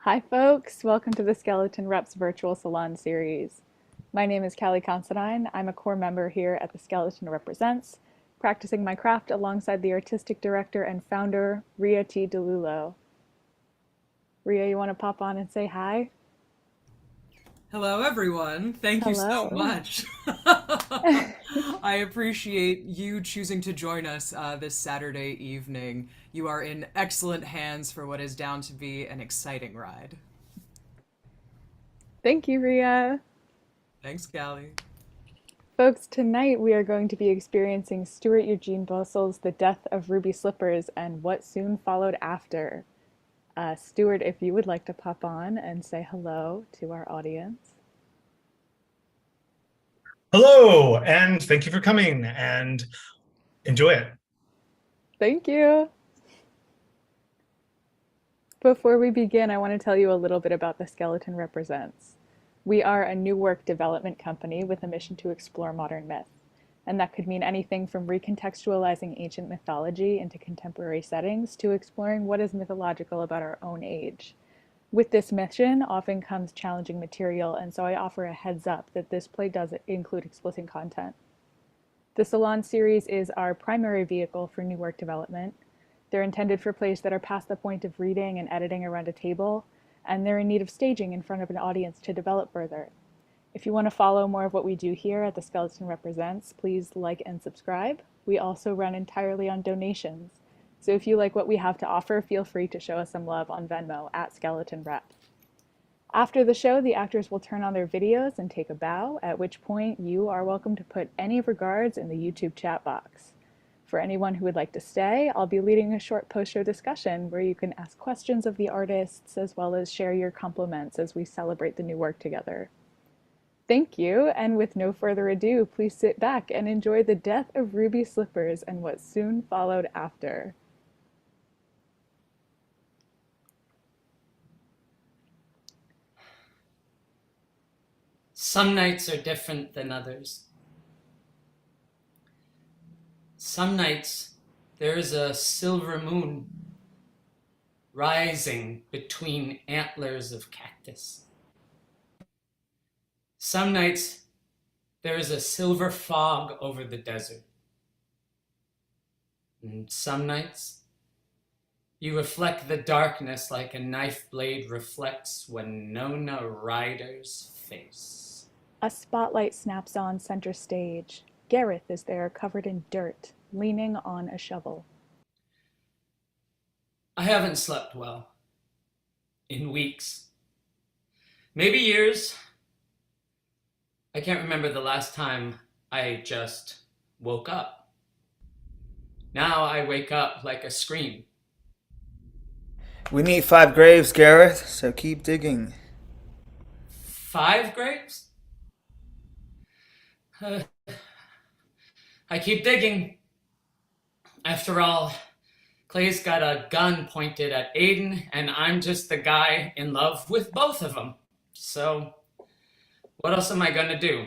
Hi folks, welcome to the Skeleton Reps virtual salon series. My name is Callie Considine. I'm a core member here at the Skeleton Represents, practicing my craft alongside the artistic director and founder, Ria T. DiLullo. Ria, you want to pop on and say hi? Hello, everyone. Thank you so Hello. much. I appreciate you choosing to join us this Saturday evening. You are in excellent hands for what is down to be an exciting ride. Thank you, Ria. Thanks, Callie. Folks, tonight we are going to be experiencing Stuart Eugene Bloussel's The Death of Ruby Slippers and what soon followed after. Stuart, if you would like to pop on and say hello to our audience. Hello, and thank you for coming, and enjoy it. Thank you. Before we begin, I want to tell you a little bit about the Skeleton Represents. We are a new work development company with a mission to explore modern myth, and that could mean anything from recontextualizing ancient mythology into contemporary settings to exploring what is mythological about our own age. With this mission often comes challenging material, and so I offer a heads up that this play does include explicit content. The Salon series is our primary vehicle for new work development. They're intended for plays that are past the point of reading and editing around a table, and they're in need of staging in front of an audience to develop further. If you want to follow more of what we do here at the Skeleton Represents, please like and subscribe. We also run entirely on donations. So if you like what we have to offer, feel free to show us some love on Venmo at Skeleton Rep. After the show, the actors will turn on their videos and take a bow, at which point you are welcome to put any regards in the YouTube chat box. For anyone who would like to stay, I'll be leading a short post-show discussion where you can ask questions of the artists as well as share your compliments as we celebrate the new work together. Thank you, and with no further ado, please sit back and enjoy the death of Ruby Slippers and what soon followed after. Some nights are different than others. Some nights there is a silver moon rising between antlers of cactus. Some nights there is a silver fog over the desert. And some nights you reflect the darkness like a knife blade reflects Winona Ryder's face. A spotlight snaps on center stage. Gareth is there, covered in dirt, leaning on a shovel. I haven't slept well. In weeks. Maybe years. I can't remember the last time I just woke up. Now I wake up like a scream. We need 5 graves, Gareth, so keep digging. 5 graves? I keep digging. After all, Clay's got a gun pointed at Aiden, and I'm just the guy in love with both of them. So, what else am I gonna do?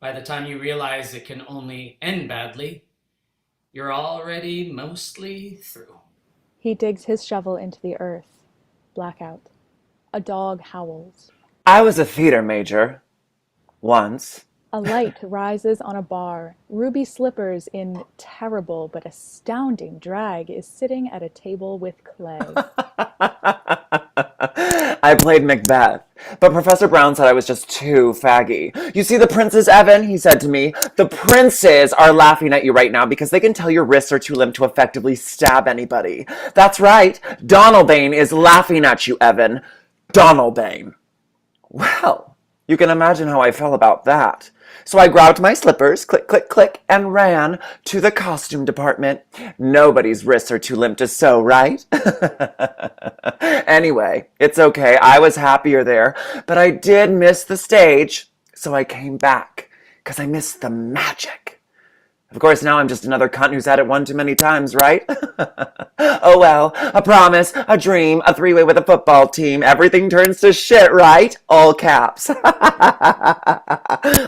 By the time you realize it can only end badly, you're already mostly through. He digs his shovel into the earth. Blackout. A dog howls. I was a theater major. Once. A light rises on a bar. Ruby Slippers, in terrible but astounding drag, is sitting at a table with Clay. I played Macbeth, but Professor Brown said I was just too faggy. You see the princes, Evan? He said to me. The princes are laughing at you right now because they can tell your wrists are too limp to effectively stab anybody. That's right. Donalbain is laughing at you, Evan. Donalbain. Well, you can imagine how I felt about that. So I grabbed my slippers, click, click, click, and ran to the costume department. Nobody's wrists are too limp to sew, right? Anyway, it's okay. I was happier there, but I did miss the stage, so I came back, because I missed the magic. Of course, now I'm just another cunt who's had it one too many times, right? Oh well, a promise, a dream, a three-way with a football team. Everything turns to shit, right? All caps.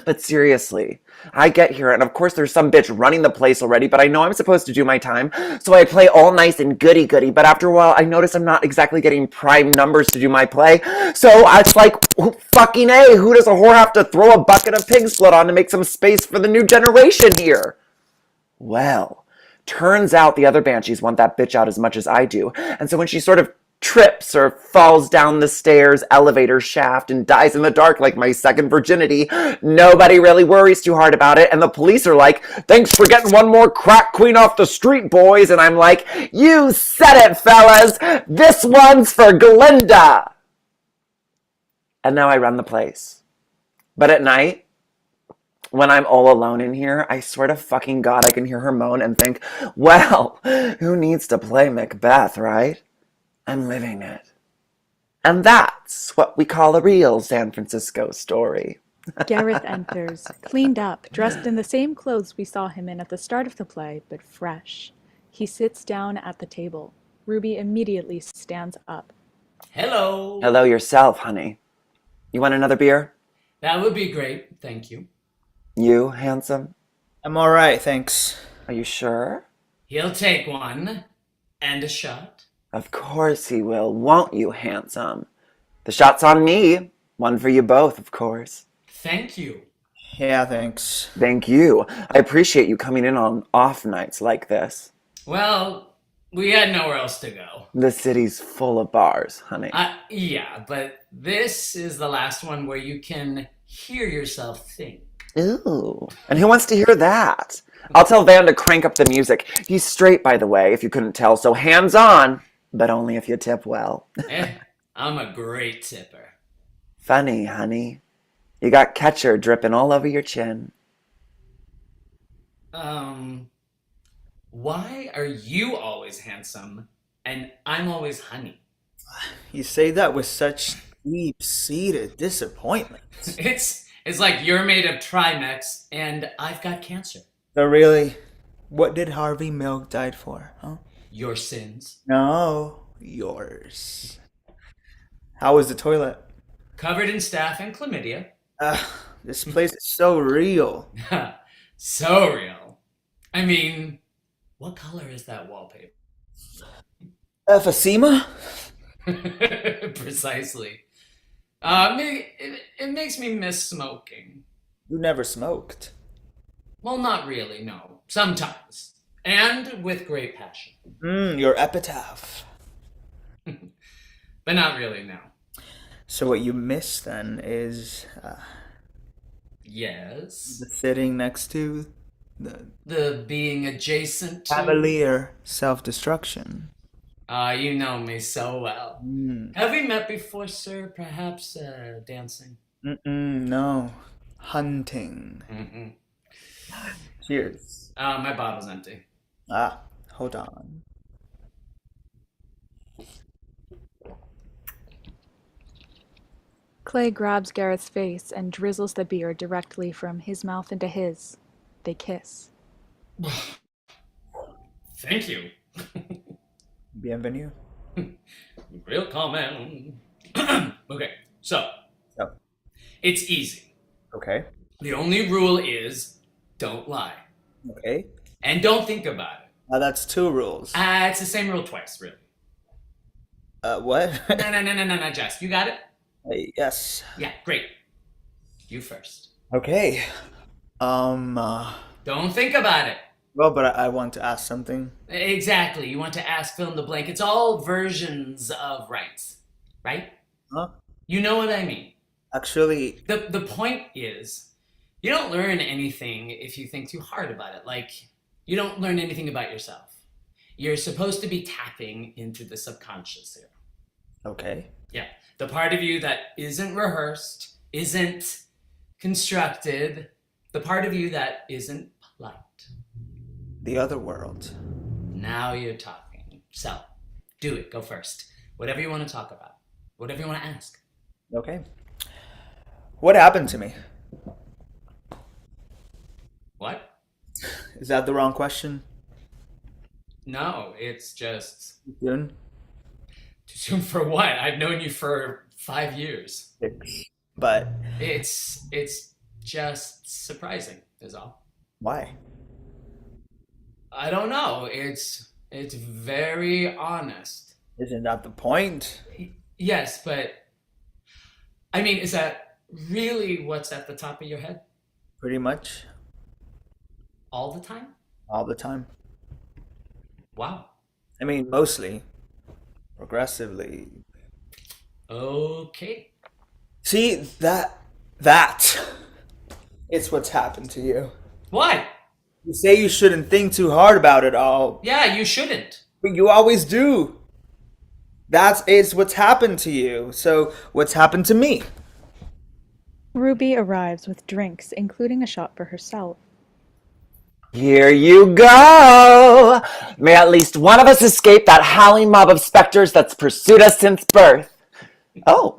But seriously, I get here, and of course there's some bitch running the place already, but I know I'm supposed to do my time, so I play all nice and goody-goody, but after a while I notice I'm not exactly getting prime numbers to do my play, so it's like, fucking A, who does a whore have to throw a bucket of pig's blood on to make some space for the new generation here? Well, turns out the other banshees want that bitch out as much as I do, and so when she sort of trips or falls down the stairs elevator shaft and dies in the dark like my second virginity, nobody really worries too hard about it, and the police are like, thanks for getting one more crack queen off the street, boys, and I'm like, you said it, fellas! This one's for Glinda! And now I run the place. But at night, when I'm all alone in here, I swear to fucking God I can hear her moan and think, well, who needs to play Macbeth, right? I'm living it. And that's what we call a real San Francisco story. Gareth enters, cleaned up, dressed in the same clothes we saw him in at the start of the play, but fresh. He sits down at the table. Ruby immediately stands up. Hello. Hello yourself, honey. You want another beer? That would be great. Thank you. You, handsome? I'm alright, thanks. Are you sure? He'll take one. And a shot. Of course he will, won't you, handsome? The shot's on me. One for you both, of course. Thank you. Yeah, thanks. Thank you. I appreciate you coming in on off nights like this. Well, we had nowhere else to go. The city's full of bars, honey. Yeah, but this is the last one where you can hear yourself think. Ooh. And who wants to hear that? I'll tell Van to crank up the music. He's straight, by the way, if you couldn't tell, so hands on. But only if you tip well. I'm a great tipper. Funny, honey. You got ketchup dripping all over your chin. Why are you always handsome and I'm always honey? You say that with such deep-seated disappointment. It's like you're made of Trimex and I've got cancer. So really, what did Harvey Milk die for, huh? Your sins. No, yours. How was the toilet? Covered in staph and chlamydia. This place is so real. So real. I mean, what color is that wallpaper? Emphysema? Precisely. It makes me miss smoking. You never smoked. Well, not really, no. Sometimes. And with great passion. Your epitaph. But not really, no. So what you miss then is Yes. the sitting next to The being adjacent to... cavalier self-destruction. You know me so well. Have we met before, sir? Perhaps dancing? No. Hunting. Cheers. My bottle's empty. Hold on. Clay grabs Gareth's face and drizzles the beer directly from his mouth into his. They kiss. Thank you. Bienvenue. Real comment. Okay, so it's easy. Okay. The only rule is don't lie. Okay. And don't think about it. That's 2 rules. It's the same rule twice, really. What? No, Jess. You got it? Yes. Yeah, great. You first. Okay. Don't think about it. Well, but I want to ask something. Exactly. You want to ask, fill in the blank. It's all versions of rights, right? Huh? You know what I mean. Actually, The point is, you don't learn anything if you think too hard about it. Like, you don't learn anything about yourself. You're supposed to be tapping into the subconscious here. okay. Yeah. The part of you that isn't rehearsed, isn't constructed, the part of you that isn't polite. The other world. Now you're talking. So, do it. Go first. Whatever you want to talk about. Whatever you want to ask. Okay. What happened to me? What? Is that the wrong question? No, it's just Soon? too soon for what? I've known you for 5 years. But It's just surprising, is all. why? I don't know. It's very honest. Isn't that the point? Yes, but I mean, is that really what's at the top of your head Pretty much all the time? all the time. Wow. I mean, mostly. Progressively. Okay. See, that. It's what's happened to you. What? You say you shouldn't think too hard about it all, Yeah, you shouldn't. but you always do. It's what's happened to you. So, what's happened to me? Ruby arrives with drinks, including a shot for herself. Here you go! May at least one of us escape that howling mob of specters that's pursued us since birth. Oh.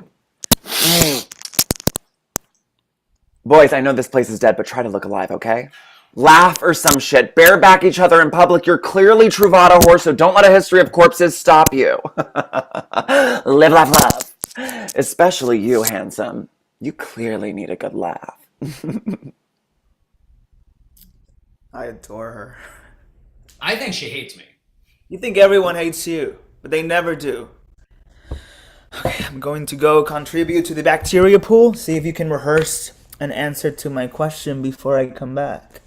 Boys, I know this place is dead, but try to look alive, okay? Laugh or some shit. Bareback each other in public. You're clearly Truvada whore, so don't let a history of corpses stop you. Live, laugh, love. Especially you, handsome. You clearly need a good laugh. I adore her. I think she hates me. You think everyone hates you, but they never do. Okay, I'm going to go contribute to the bacteria pool, see if you can rehearse an answer to my question before I come back.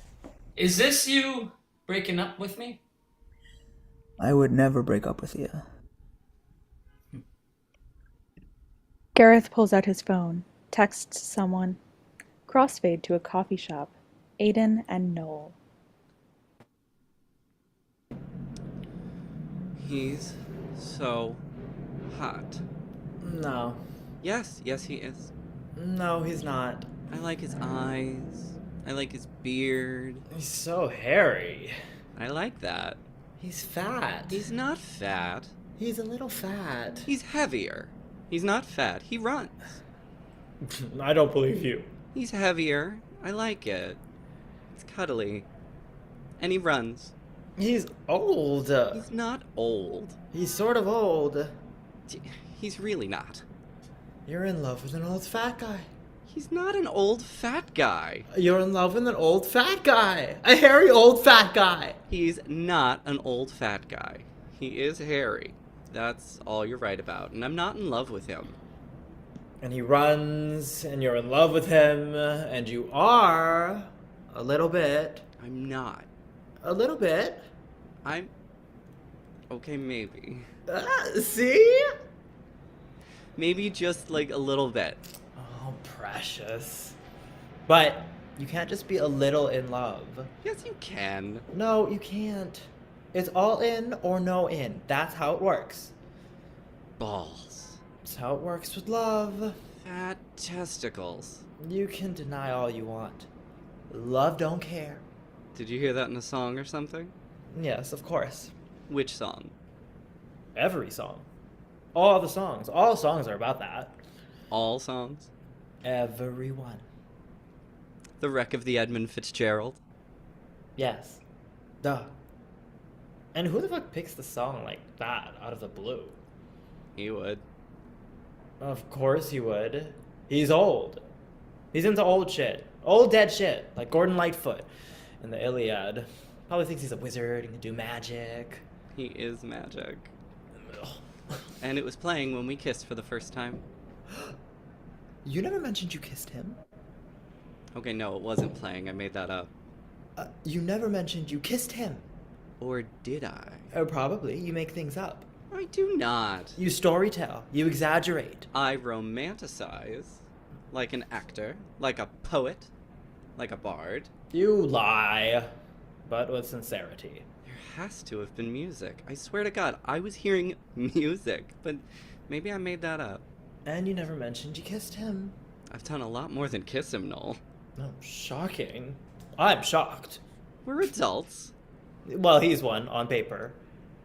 Is this you breaking up with me? I would never break up with you. Gareth pulls out his phone, texts someone. Crossfade to a coffee shop. Aiden and NOEL. He's so hot. No. Yes, he is. No, he's not. I like his eyes. I like his beard. He's so hairy. I like that. He's fat. He's not fat. He's a little fat. He's heavier. He's not fat. He runs. I don't believe you. He's heavier. I like it. It's cuddly. And he runs. He's old. He's not old. He's sort of old. He's really not. You're in love with an old fat guy. He's not an old fat guy. You're in love with an old fat guy. A hairy old fat guy. He's not an old fat guy. He is hairy. That's all you're right about. And I'm not in love with him. And he runs, and you're in love with him, and you are. A little bit. I'm not. A little bit. I'm... Okay, maybe. See? Maybe just like a little bit. Oh, precious. But you can't just be a little in love. Yes, you can. No, you can't. It's all in or no in. That's how it works. Balls. That's how it works with love. Fat testicles. You can deny all you want. Love don't care. Did you hear that in a song or something? Yes, of course. Which song? Every song. All the songs. All songs are about that. All songs? Everyone. The Wreck of the Edmund Fitzgerald? Yes. Duh. And who the fuck picks the song like that out of the blue? He would. Of course he would. He's old. He's into old shit. Old dead shit. Like Gordon Lightfoot in the Iliad. Probably thinks he's a wizard and can do magic. He is magic. And it was playing when we kissed for the first time. You never mentioned you kissed him. Okay, no, it wasn't playing. I made that up. You never mentioned you kissed him. Or did I? Probably. You make things up. I do not. You storytell. You exaggerate. I romanticize. Like an actor. Like a poet. Like a bard. You lie. But with sincerity. There has to have been music. I swear to God, I was hearing music. But maybe I made that up. And you never mentioned you kissed him. I've done a lot more than kiss him, Noel. Oh, shocking. I'm shocked. We're adults. Well, he's one, on paper.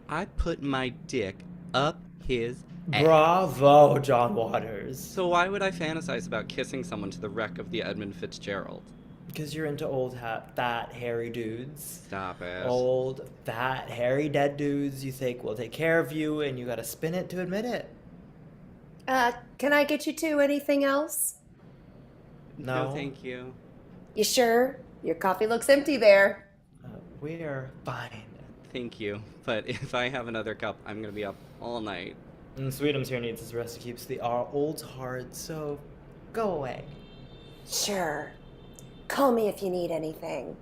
I put my dick up his ass. Bravo, John Waters. So why would I fantasize about kissing someone to the wreck of the Edmund Fitzgerald? Because you're into old, fat, hairy dudes. Stop it. Old, fat, hairy, dead dudes you think will take care of you, and you gotta spin it to admit it. Can I get you two anything else? No. No, thank you. You sure? Your coffee looks empty there. We're fine. Thank you. But if I have another cup, I'm gonna be up all night. And Sweetums here needs his rest to keep the olds hard, so go away. Sure. Call me if you need anything.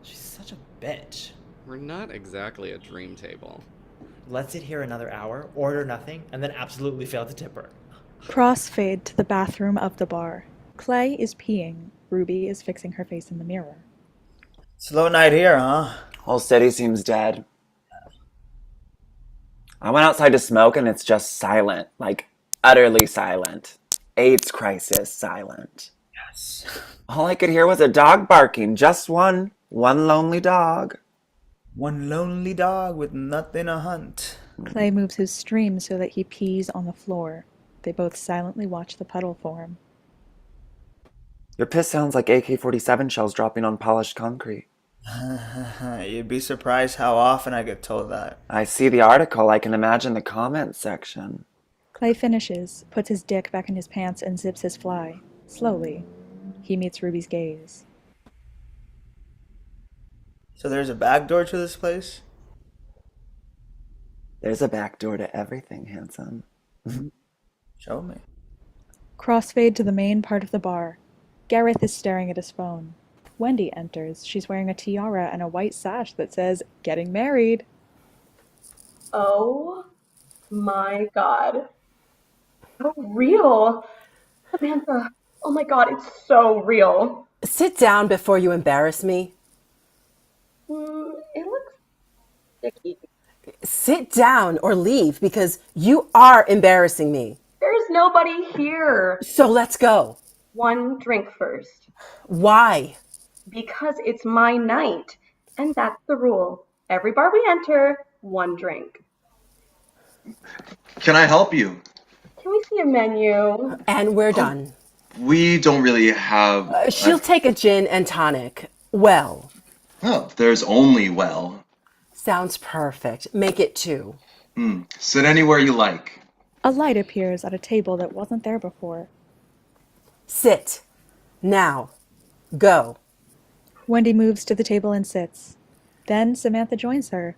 She's such a bitch. We're not exactly a dream table. Let's sit here another hour, order nothing, and then absolutely fail to tip her. Crossfade to the bathroom of the bar. Clay is peeing. Ruby is fixing her face in the mirror. Slow night here, huh? Whole city seems dead. I went outside to smoke and it's just silent. Like, utterly silent. AIDS crisis silent. Yes. All I could hear was a dog barking. Just one lonely dog. One lonely dog with nothing to hunt. Clay moves his stream so that he pees on the floor. They both silently watch the puddle form. Your piss sounds like AK-47 shells dropping on polished concrete. You'd be surprised how often I get told that. I see the article. I can imagine the comment section. Clay finishes, puts his dick back in his pants, and zips his fly. Slowly. He meets Ruby's gaze. So there's a back door to this place? There's a back door to everything, handsome. Show me. Crossfade to the main part of the bar. Gareth is staring at his phone. Wendy enters. She's wearing a tiara and a white sash that says, "Getting married." Oh my god. How real. Samantha, oh my god, it's so real. Sit down before you embarrass me. It looks sticky. Sit down or leave because you are embarrassing me. There's nobody here. So let's go. One drink first. Why? Because it's my night. And that's the rule. Every bar we enter, one drink. Can I help you? Can we see a menu? And we're done. We don't really have... She'll take a gin and tonic. Well. Oh, there's only well. Sounds perfect. Make it two. Sit anywhere you like. A light appears at a table that wasn't there before. Sit. Now. Go. Wendy moves to the table and sits. Then Samantha joins her.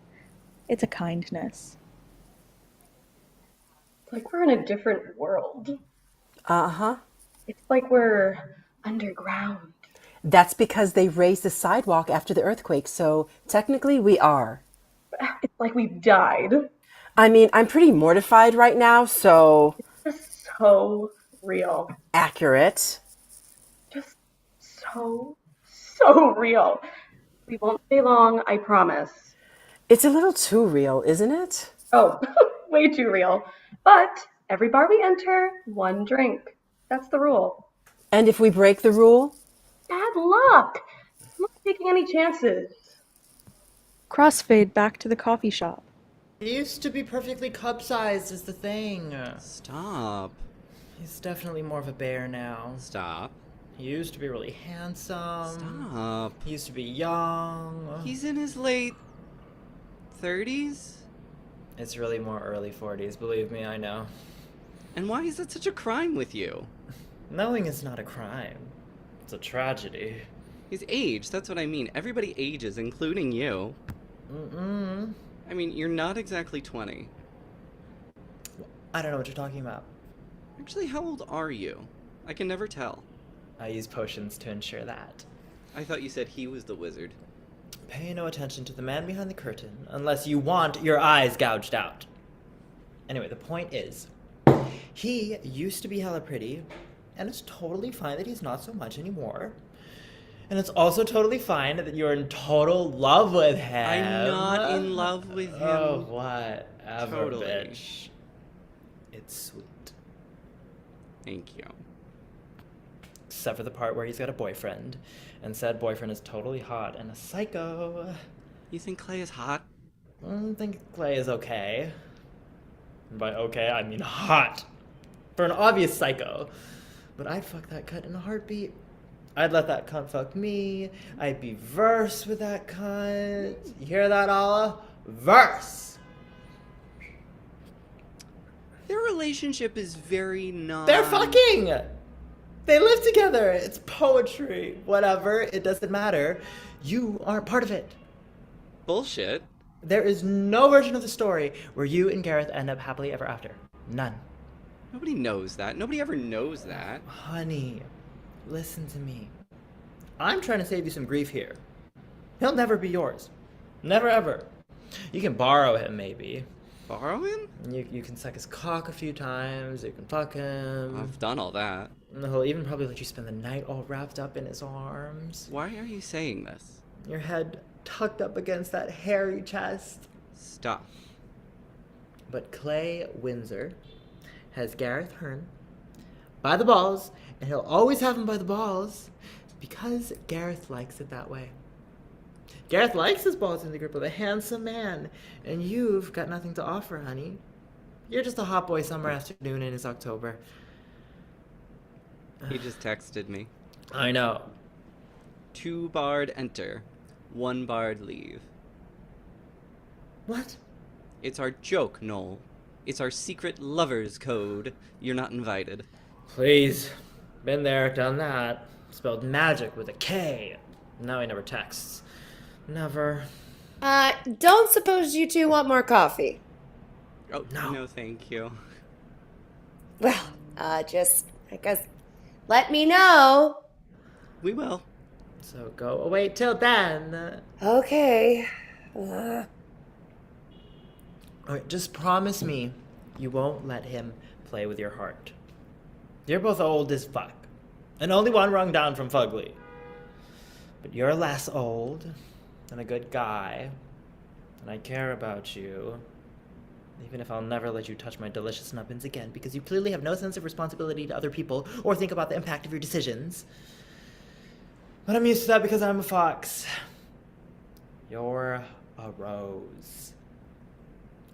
It's a kindness. It's like we're in a different world. Uh-huh. It's like we're underground. That's because they raised the sidewalk after the earthquake, so technically we are. It's like we've died. I mean, I'm pretty mortified right now, so... It's just so real. Accurate. Just so real. We won't stay long, I promise. It's a little too real, isn't it? Oh, way too real. But every bar we enter, one drink. That's the rule. And if we break the rule? Bad luck. I'm not taking any chances. Crossfade back to the coffee shop. He used to be perfectly cup-sized is the thing. Stop. He's definitely more of a bear now. Stop. He used to be really handsome. Stop. He used to be young. He's in his late 30s? It's really more early 40s, believe me, I know. And why is it such a crime with you? Knowing is not a crime. It's a tragedy. His age, that's what I mean. Everybody ages, including you. I mean, you're not exactly 20. I don't know what you're talking about. Actually, how old are you? I can never tell. I use potions to ensure that. I thought you said he was the wizard. Pay no attention to the man behind the curtain unless you want your eyes gouged out. Anyway, the point is, he used to be hella pretty, and it's totally fine that he's not so much anymore. And it's also totally fine that you're in total love with him. I'm not in love with him. Oh, whatever, Totally. bitch. It's sweet. Thank you. Except for the part where he's got a boyfriend, and said boyfriend is totally hot and a psycho. You think Clay is hot? I think Clay is okay. And by okay, I mean hot. For an obvious psycho. But I'd fuck that cunt in a heartbeat. I'd let that cunt fuck me. I'd be verse with that cunt. You hear that, Allah? Verse! Their relationship is very non... They're fucking! They live together. It's poetry. Whatever. It doesn't matter. You aren't part of it. Bullshit. There is no version of the story where you and Gareth end up happily ever after. None. Nobody knows that. Nobody ever knows that. Honey, listen to me. I'm trying to save you some grief here. He'll never be yours. Never ever. You can borrow him, maybe. Borrow him? You can suck his cock a few times. You can fuck him. I've done all that. And he'll even probably let you spend the night all wrapped up in his arms. Why are you saying this? Your head tucked up against that hairy chest. Stop. But Clay Windsor has Gareth Hearn by the balls, and he'll always have him by the balls because Gareth likes it that way. Gareth likes his balls in the grip of a handsome man, and you've got nothing to offer, honey. You're just a hot boy summer afternoon and it's October. He just texted me. I know. 2 barred enter, 1 barred leave. What? It's our joke, Noel. It's our secret lover's code. You're not invited. Please. Been there, done that. Spelled magic with a K. Now he never texts. Never. Don't suppose you two want more coffee? Oh, no thank you. Well, just, I guess, let me know. We will. So go away till then. Okay. Alright, just promise me you won't let him play with your heart. You're both old as fuck. And only one rung down from fugly. But you're less old and a good guy. And I care about you. Even if I'll never let you touch my delicious nubbins again, because you clearly have no sense of responsibility to other people or think about the impact of your decisions. But I'm used to that because I'm a fox. You're a rose.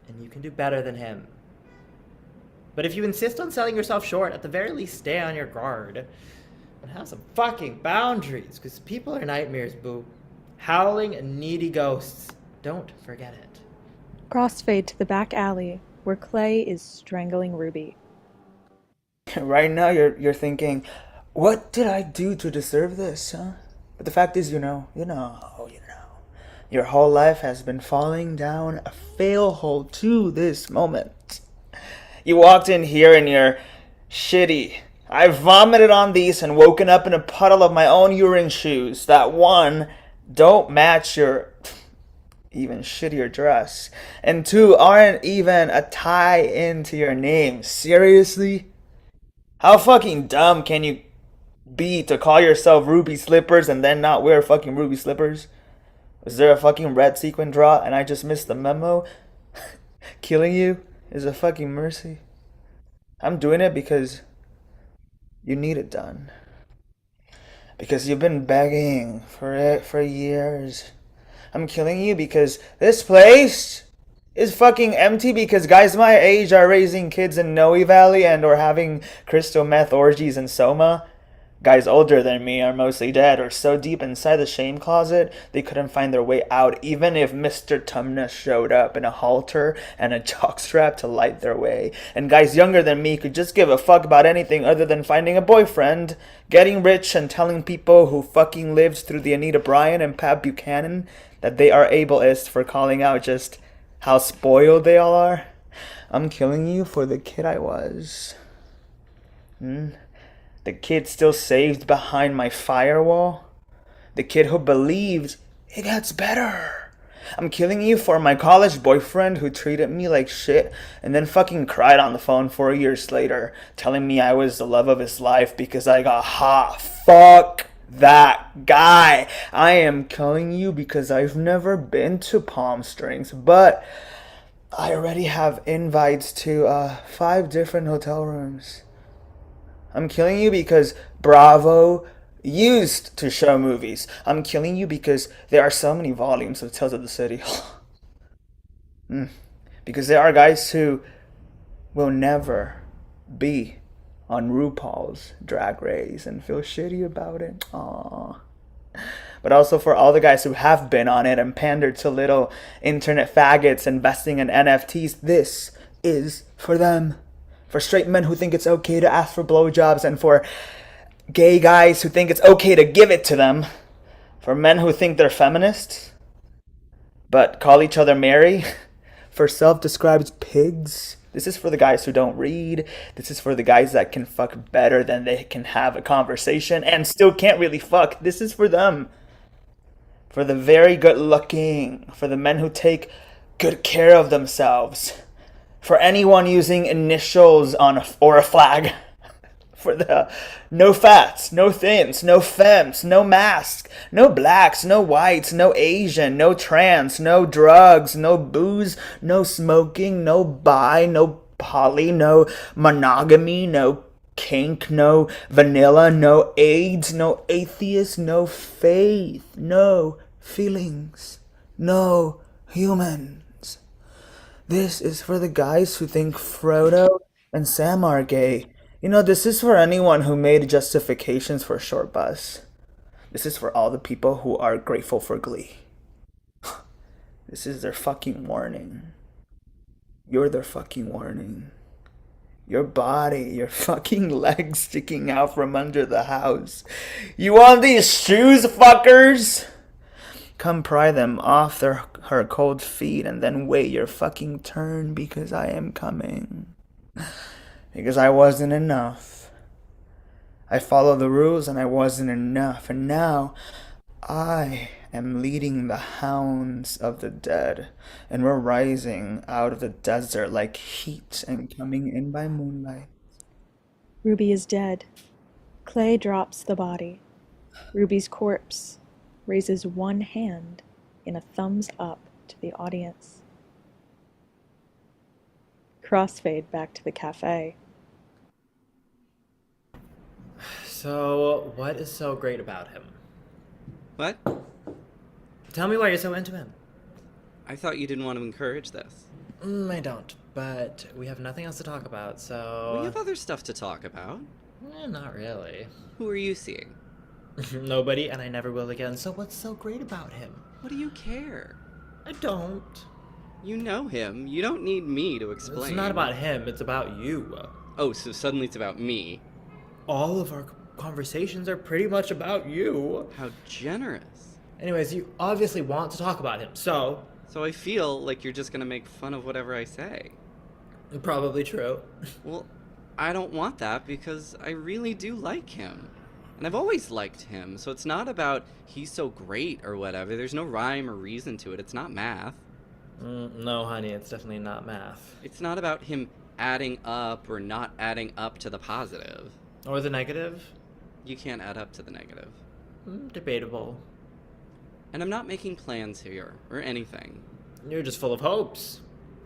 And you can do better than him. But if you insist on selling yourself short, at the very least stay on your guard. And have some fucking boundaries, because people are nightmares, boo. Howling and needy ghosts. Don't forget it. Crossfade to the back alley, where Clay is strangling Ruby. Right now you're thinking, what did I do to deserve this, huh? But the fact is, you know. Your whole life has been falling down a fail hole to this moment. You walked in here and you're shitty. I vomited on these and woken up in a puddle of my own urine shoes that, one, don't match your even shittier dress, and 2, aren't even a tie into your name. Seriously? How fucking dumb can you be to call yourself Ruby Slippers and then not wear fucking Ruby Slippers? Was there a fucking red sequin draw and I just missed the memo? Killing you is a fucking mercy. I'm doing it because you need it done. Because you've been begging for it for years. I'm killing you because this place is fucking empty because guys my age are raising kids in NOEL Valley and or having crystal meth orgies in Soma. Guys older than me are mostly dead or so deep inside the shame closet they couldn't find their way out even if Mr. Tumnus showed up in a halter and a jockstrap to light their way. And guys younger than me could just give a fuck about anything other than finding a boyfriend, getting rich, and telling people who fucking lived through the Anita Bryant and Pat Buchanan that they are ableist for calling out just how spoiled they all are. I'm killing you for the kid I was. The kid still saved behind my firewall. The kid who believed it gets better. I'm killing you for my college boyfriend who treated me like shit and then fucking cried on the phone 4 years later, telling me I was the love of his life because I got hot. Fuck that guy. I am killing you because I've never been to Palm Springs, but I already have invites to 5 different hotel rooms. I'm killing you because Bravo used to show movies. I'm killing you because there are so many volumes of Tales of the City. Because there are guys who will never be on RuPaul's Drag Race and feel shitty about it. Aww. But also for all the guys who have been on it and pandered to little internet faggots investing in NFTs, this is for them. For straight men who think it's okay to ask for blowjobs, and for gay guys who think it's okay to give it to them. For men who think they're feminists, but call each other Mary. For self-described pigs. This is for the guys who don't read. This is for the guys that can fuck better than they can have a conversation and still can't really fuck. This is for them. For the very good looking. For the men who take good care of themselves. For anyone using initials on or a flag. For the no fats, no thins, no femmes, no masks, no blacks, no whites, no Asian, no trans, no drugs, no booze, no smoking, no bi, no poly, no monogamy, no kink, no vanilla, no AIDS, no atheist, no faith, no feelings, no humans. This is for the guys who think Frodo and Sam are gay. You know, this is for anyone who made justifications for short bus. This is for all the people who are grateful for Glee. This is their fucking warning. You're their fucking warning. Your body, your fucking legs sticking out from under the house. You want these shoes, fuckers? Come pry them off her cold feet and then wait your fucking turn, because I am coming. Because I wasn't enough. I followed the rules and I wasn't enough. And now I am leading the hounds of the dead. And we're rising out of the desert like heat and coming in by moonlight. Ruby is dead. Clay drops the body. Ruby's corpse raises one hand in a thumbs up to the audience. Crossfade back to the cafe. So, what is so great about him? What? Tell me why you're so into him. I thought you didn't want to encourage this. I don't, but we have nothing else to talk about, so... We have other stuff to talk about. Not really. Who are you seeing? Nobody, and I never will again, so what's so great about him? What do you care? I don't. You know him. You don't need me to explain. It's not about him, it's about you. Oh, so suddenly it's about me. All of our conversations are pretty much about you. How generous. Anyways, you obviously want to talk about him, so... So I feel like you're just gonna make fun of whatever I say. Probably true. Well, I don't want that because I really do like him. And I've always liked him, so it's not about he's so great or whatever. There's no rhyme or reason to it. It's not math. No, honey, it's definitely not math. It's not about him adding up or not adding up to the positive. Or the negative? You can't add up to the negative. Debatable. And I'm not making plans here, or anything. You're just full of hopes.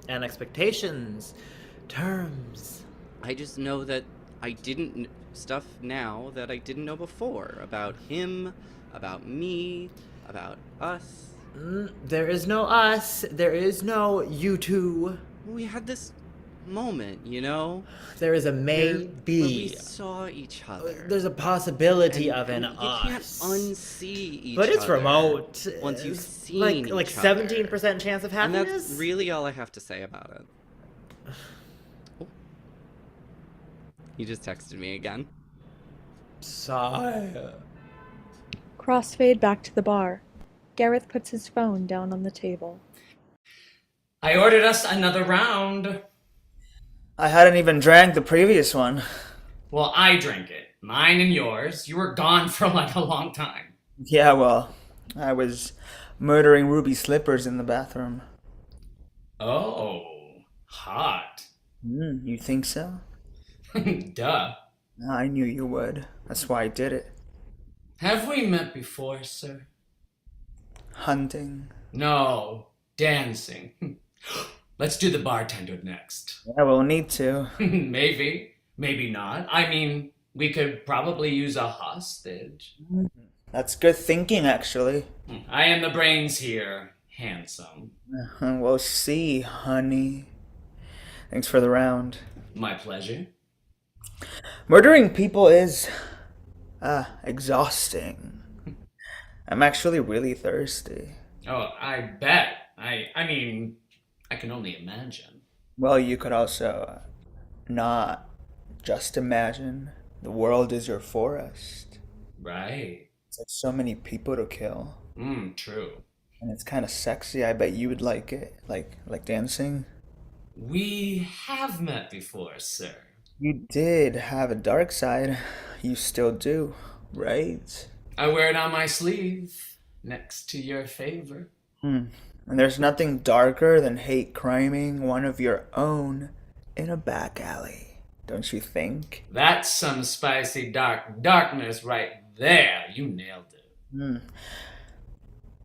And expectations. Terms. I just know that I didn't... stuff now that I didn't know before. About him, about me, about us. There is no us. There is no you two. We had this moment, you know? There is a maybe. Where we saw each other. There's a possibility And of an you us. can't unsee each But it's other remote. once you've seen like each other. 17% chance of And happiness? that's really all I have to say about it. Oh. You just texted me again. Sigh. Crossfade back to the bar. Gareth puts his phone down on the table. I ordered us another round. I hadn't even drank the previous one. Well, I drank it. Mine and yours. You were gone for like a long time. Yeah, well, I was murdering Ruby's slippers in the bathroom. Oh, hot. You think so? Duh. I knew you would. That's why I did it. Have we met before, sir? Hunting. No, dancing. Let's do the bartender next. Yeah, we'll need to. Maybe. Maybe not. I mean, we could probably use a hostage. That's good thinking, actually. I am the brains here, handsome. We'll see, honey. Thanks for the round. My pleasure. Murdering people is exhausting. I'm actually really thirsty. Oh, I bet. I mean, I can only imagine. Well, you could also not just imagine. The world is your forest. Right. It's like so many people to kill. True. And it's kind of sexy. I bet you would like it. Like dancing. We have met before, sir. You did have a dark side. You still do, right? I wear it on my sleeve, next to your favor. And there's nothing darker than hate criming one of your own in a back alley, don't you think? That's some spicy darkness right there. You nailed it.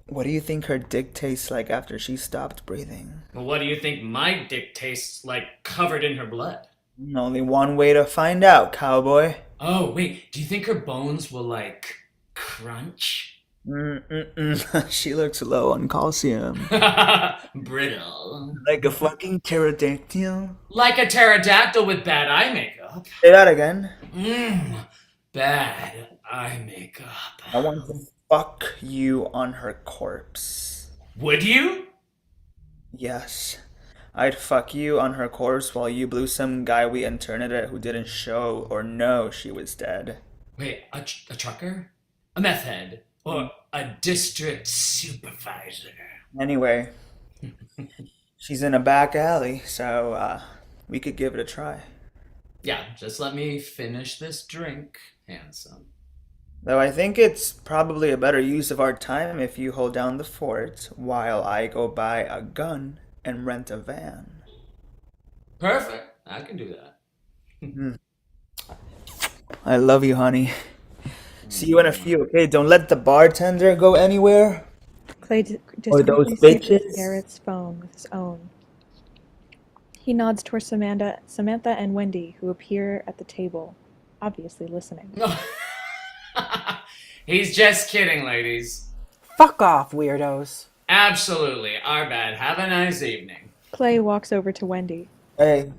What do you think her dick tastes like after she stopped breathing? Well, what do you think my dick tastes like covered in her blood? Only one way to find out, cowboy. Oh, wait, do you think her bones will, like, crunch? She looks low on calcium. Brittle. Like a fucking pterodactyl. Like a pterodactyl with bad eye makeup. Say that again. Bad eye makeup. I want to fuck you on her corpse. Would you? Yes. I'd fuck you on her corpse while you blew some guy we interned at who didn't show or know she was dead. Wait, a trucker? A meth head? Or a district supervisor? Anyway, she's in a back alley, so we could give it a try. Yeah, just let me finish this drink, handsome. Though I think it's probably a better use of our time if you hold down the fort while I go buy a gun and rent a van. Perfect. I can do that. I love you, honey. See you in a few, okay? Don't let the bartender go anywhere. Clay Or those discreetly bitches. seizes Garrett's phone with his own. He nods towards Samantha and Wendy, who appear at the table, obviously listening. He's just kidding, ladies. Fuck off, weirdos. Absolutely. Our bad. Have a nice evening. Clay walks over to Wendy. Hey,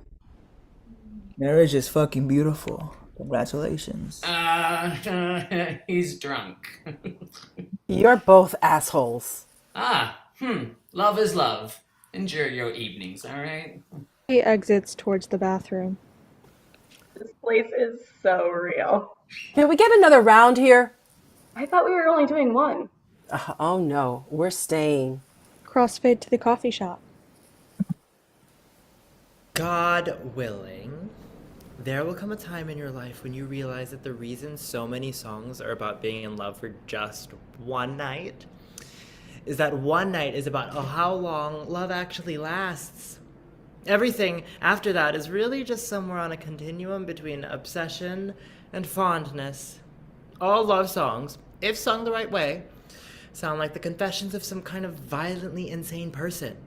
marriage is fucking beautiful. Congratulations. He's drunk. You're both assholes. Love is love. Enjoy your evenings, alright? He exits towards the bathroom. This place is so real. Can we get another round here? I thought we were only doing one. Oh no, we're staying. Crossfade to the coffee shop. God willing, there will come a time in your life when you realize that the reason so many songs are about being in love for just one night is that one night is about how long love actually lasts. Everything after that is really just somewhere on a continuum between obsession and fondness. All love songs, if sung the right way, sound like the confessions of some kind of violently insane person.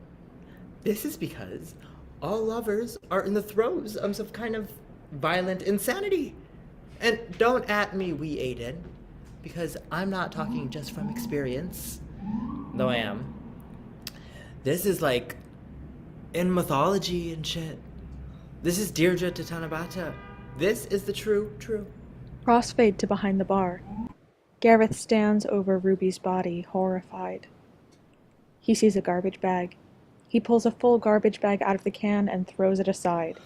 This is because all lovers are in the throes of some kind of violent insanity. And don't at me, wee Aiden, because I'm not talking just from experience, though I am. This is like in mythology and shit. This is Deirdre to Tanabata. This is the true. Crossfade to behind the bar. Gareth stands over Ruby's body, horrified. He sees a garbage bag. He pulls a full garbage bag out of the can and throws it aside.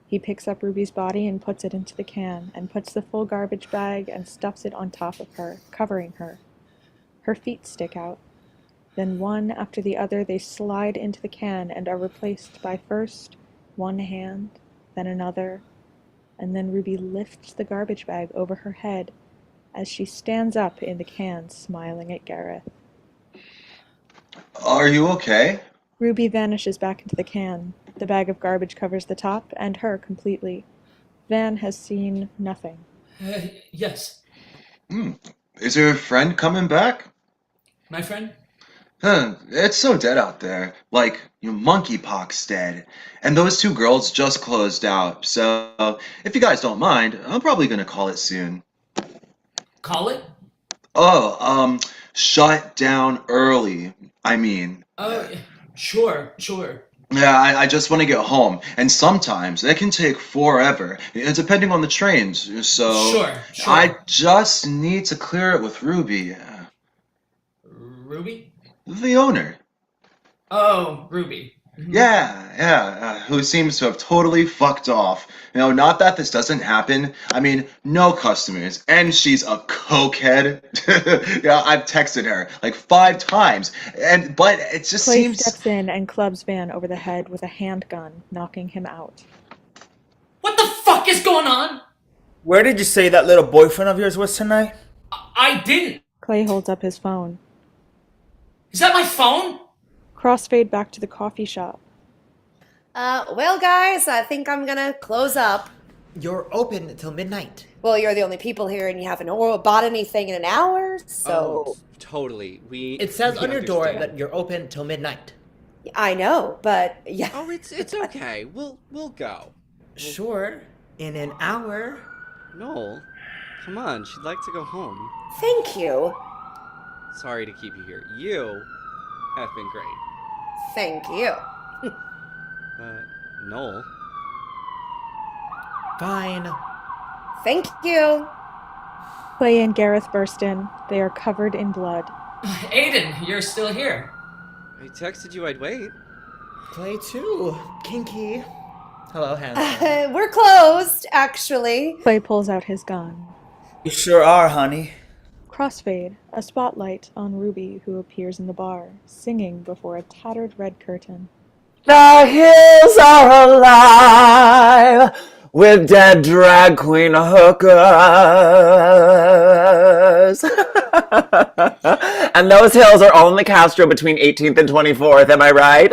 He picks up Ruby's body and puts it into the can, and puts the full garbage bag and stuffs it on top of her, covering her. Her feet stick out. Then one after the other they slide into the can and are replaced by first one hand, then another, and then Ruby lifts the garbage bag over her head as she stands up in the can, smiling at Gareth. Are you okay? Ruby vanishes back into the can. The bag of garbage covers the top and her completely. Van has seen nothing. Yes. Is your friend coming back? My friend? It's so dead out there. Like, your monkeypox dead. And those two girls just closed out. So, if you guys don't mind, I'm probably gonna call it soon. Call it? Shut down early. I mean. Sure. Yeah, I just want to get home, and sometimes it can take forever, depending on the trains. So Sure. I just need to clear it with Ruby, Ruby? the owner. Oh, Ruby. Yeah, who seems to have totally fucked off. Not that this doesn't happen. I mean, no customers, and she's a cokehead. Yeah, I've texted her like 5 times, but it just Clay seems. steps in and clubs Van over the head with a handgun, knocking him out. What the fuck is going on? Where did you say that little boyfriend of yours was tonight? I didn't. Clay holds up his phone. Is that my phone? Crossfade back to the coffee shop. Well, guys, I think I'm gonna close up. You're open until midnight. Well, you're the only people here and you haven't bought anything in an hour, so... Oh, totally. It says we on your door understand. that you're open till midnight. I know, but yeah. Oh, it's okay. We'll go. Sure. In an hour. Noel, come on. She'd like to go home. Thank you. Sorry to keep you here. You have been great. Thank you. But Noel. Fine. Thank you. Clay and Gareth burst in. They are covered in blood. Aiden, you're still here. I texted you I'd wait. Clay too. Kinky. Hello, handsome. We're closed, actually. Clay pulls out his gun. You sure are, honey. Crossfade, a spotlight on Ruby, who appears in the bar, singing before a tattered red curtain. The hills are alive with dead drag queen hookers. And those hills are all in the Castro between 18th and 24th, am I right?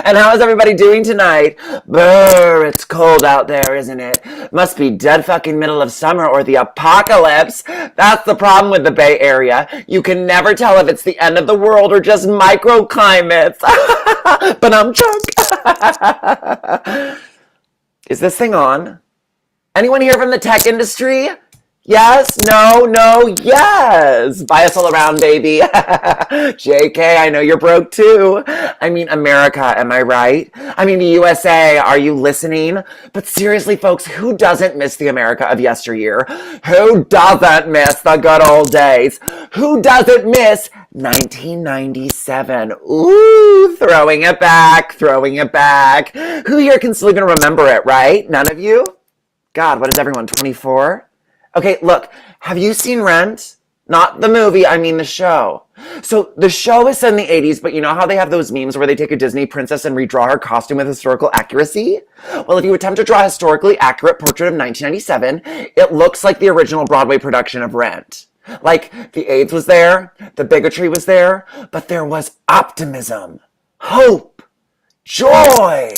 And how is everybody doing tonight? Brr, it's cold out there, isn't it? Must be dead fucking middle of summer or the apocalypse. That's the problem with the Bay Area. You can never tell if it's the end of the world or just microclimates. But I'm drunk. Is this thing on? Anyone here from the tech industry? Yes, no, yes. Bias all around, baby. JK, I know you're broke too. I mean, America, am I right? I mean, the USA, are you listening? But seriously, folks, who doesn't miss the America of yesteryear? Who doesn't miss the good old days? Who doesn't miss 1997? Ooh, throwing it back. Who here can still even remember it, right? None of you? God, what is everyone, 24? Okay, look, have you seen Rent? Not the movie, I mean the show. So the show is set in the 80s, but you know how they have those memes where they take a Disney princess and redraw her costume with historical accuracy? Well, if you attempt to draw a historically accurate portrait of 1997, it looks like the original Broadway production of Rent. Like, the AIDS was there, the bigotry was there, but there was optimism, hope, joy.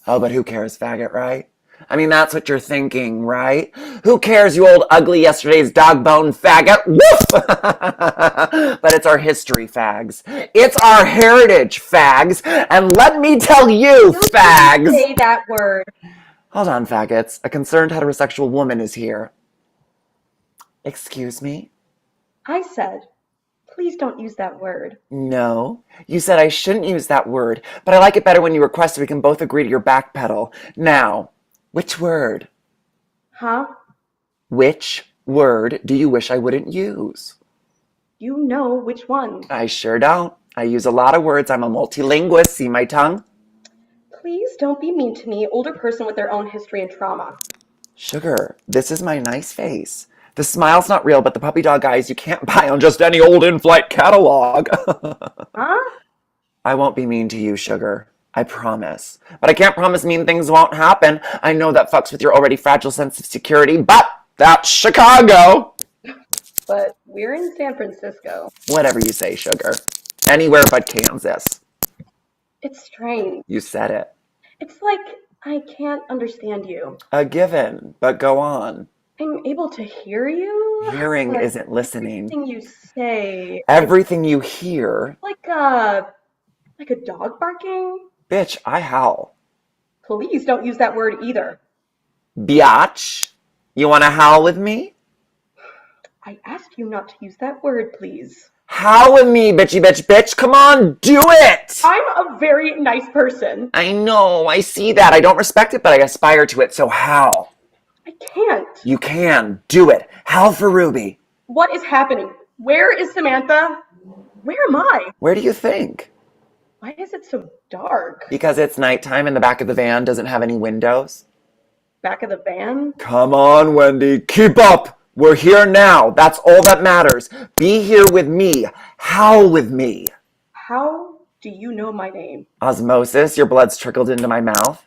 Oh, but who cares, faggot, right? I mean, that's what you're thinking, right? Who cares, you old ugly yesterday's dog bone faggot? Woof! But it's our history, fags. It's our heritage, fags. And let me tell you, fags. Don't say that word. Hold on, faggots. A concerned heterosexual woman is here. Excuse me? I said, please don't use that word. No. You said I shouldn't use that word, but I like it better when you request so we can both agree to your backpedal. Now, which word? Huh? Which word do you wish I wouldn't use? You know which one. I sure don't. I use a lot of words. I'm a multilinguist. See my tongue? Please don't be mean to me, older person with their own history and trauma. Sugar, this is my nice face. The smile's not real, but the puppy dog eyes you can't buy on just any old in-flight catalog. Huh? I won't be mean to you, Sugar. I promise. But I can't promise mean things won't happen. I know that fucks with your already fragile sense of security, but that's Chicago. But we're in San Francisco. Whatever you say, Sugar. Anywhere but Kansas. It's strange. You said it. It's like I can't understand you. A given, but go on. I'm able to hear you. Hearing but isn't listening. Everything you say. Everything you hear. Like a dog barking. Bitch, I howl. Please don't use that word either. Biatch, you wanna howl with me? I asked you not to use that word, please. How with me, bitchy bitch bitch? Come on, do it! I'm a very nice person. I know, I see that. I don't respect it, but I aspire to it, so how? I can't. You can. Do it. Howl for Ruby. What is happening? Where is Samantha? Where am I? Where do you think? Why is it so dark? Because it's nighttime and the back of the van doesn't have any windows. Back of the van? Come on, Wendy. Keep up. We're here now. That's all that matters. Be here with me. Howl with me. How do you know my name? Osmosis, your blood's trickled into my mouth.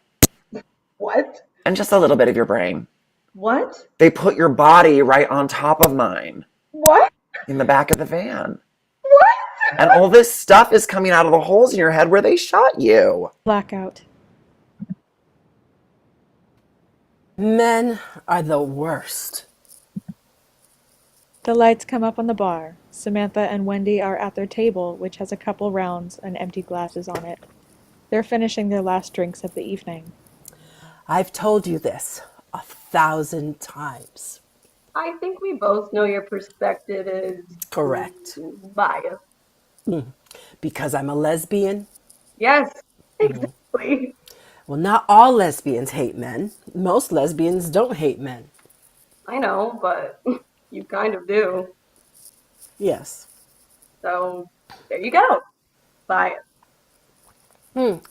What? And just a little bit of your brain. What? They put your body right on top of mine. What? In the back of the van. What? And all this stuff is coming out of the holes in your head where they shot you. Blackout. Men are the worst. The lights come up on the bar. Samantha and Wendy are at their table, which has a couple rounds and empty glasses on it. They're finishing their last drinks of the evening. I've told you this 1,000 times. I think we both know your perspective is Correct. biased. Because I'm a lesbian? Yes, exactly. Well, not all lesbians hate men. Most lesbians don't hate men. I know, but you kind of do. Yes. So, there you go. Bias.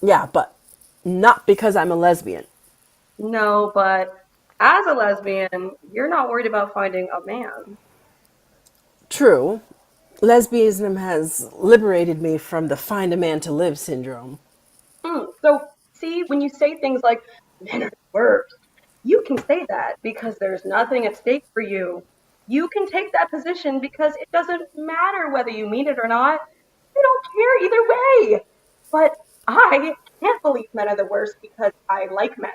Yeah, but not because I'm a lesbian. No, but as a lesbian, you're not worried about finding a man. True. Lesbianism has liberated me from the find a man to live syndrome. So, see, when you say things like, men are the worst, you can say that because there's nothing at stake for you. You can take that position because it doesn't matter whether you mean it or not. I don't care either way. But I can't believe men are the worst because I like men.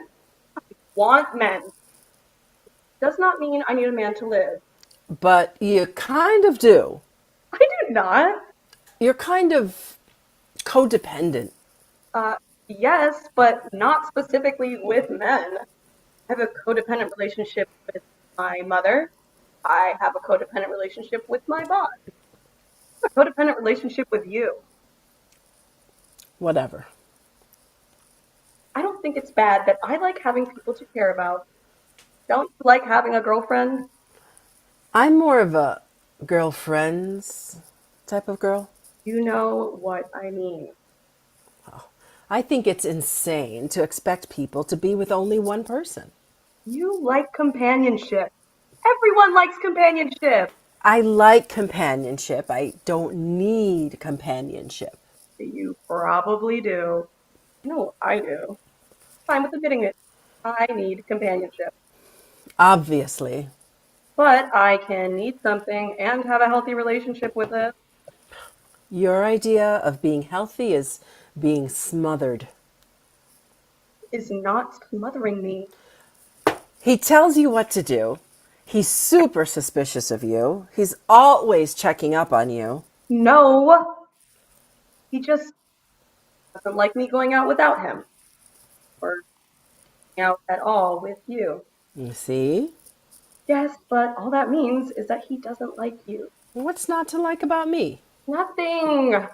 I want men. Does not mean I need a man to live. But you kind of do. I do not. You're kind of codependent. Yes, but not specifically with men. I have a codependent relationship with my mother. I have a codependent relationship with my boss. I have a codependent relationship with you. Whatever. I don't think it's bad that I like having people to care about. Don't you like having a girlfriend? I'm more of a girlfriends type of girl. You know what I mean. I think it's insane to expect people to be with only one person. You like companionship. Everyone likes companionship. I like companionship. I don't need companionship. You probably do. No, I do. Fine with admitting it. I need companionship. Obviously. But I can need something and have a healthy relationship with it. Your idea of being healthy is being smothered. Is not smothering me. He tells you what to do. He's super suspicious of you. He's always checking up on you. No. He just doesn't like me going out without him. Or going out at all with you. You see? Yes, but all that means is that he doesn't like you. What's not to like about me? Nothing.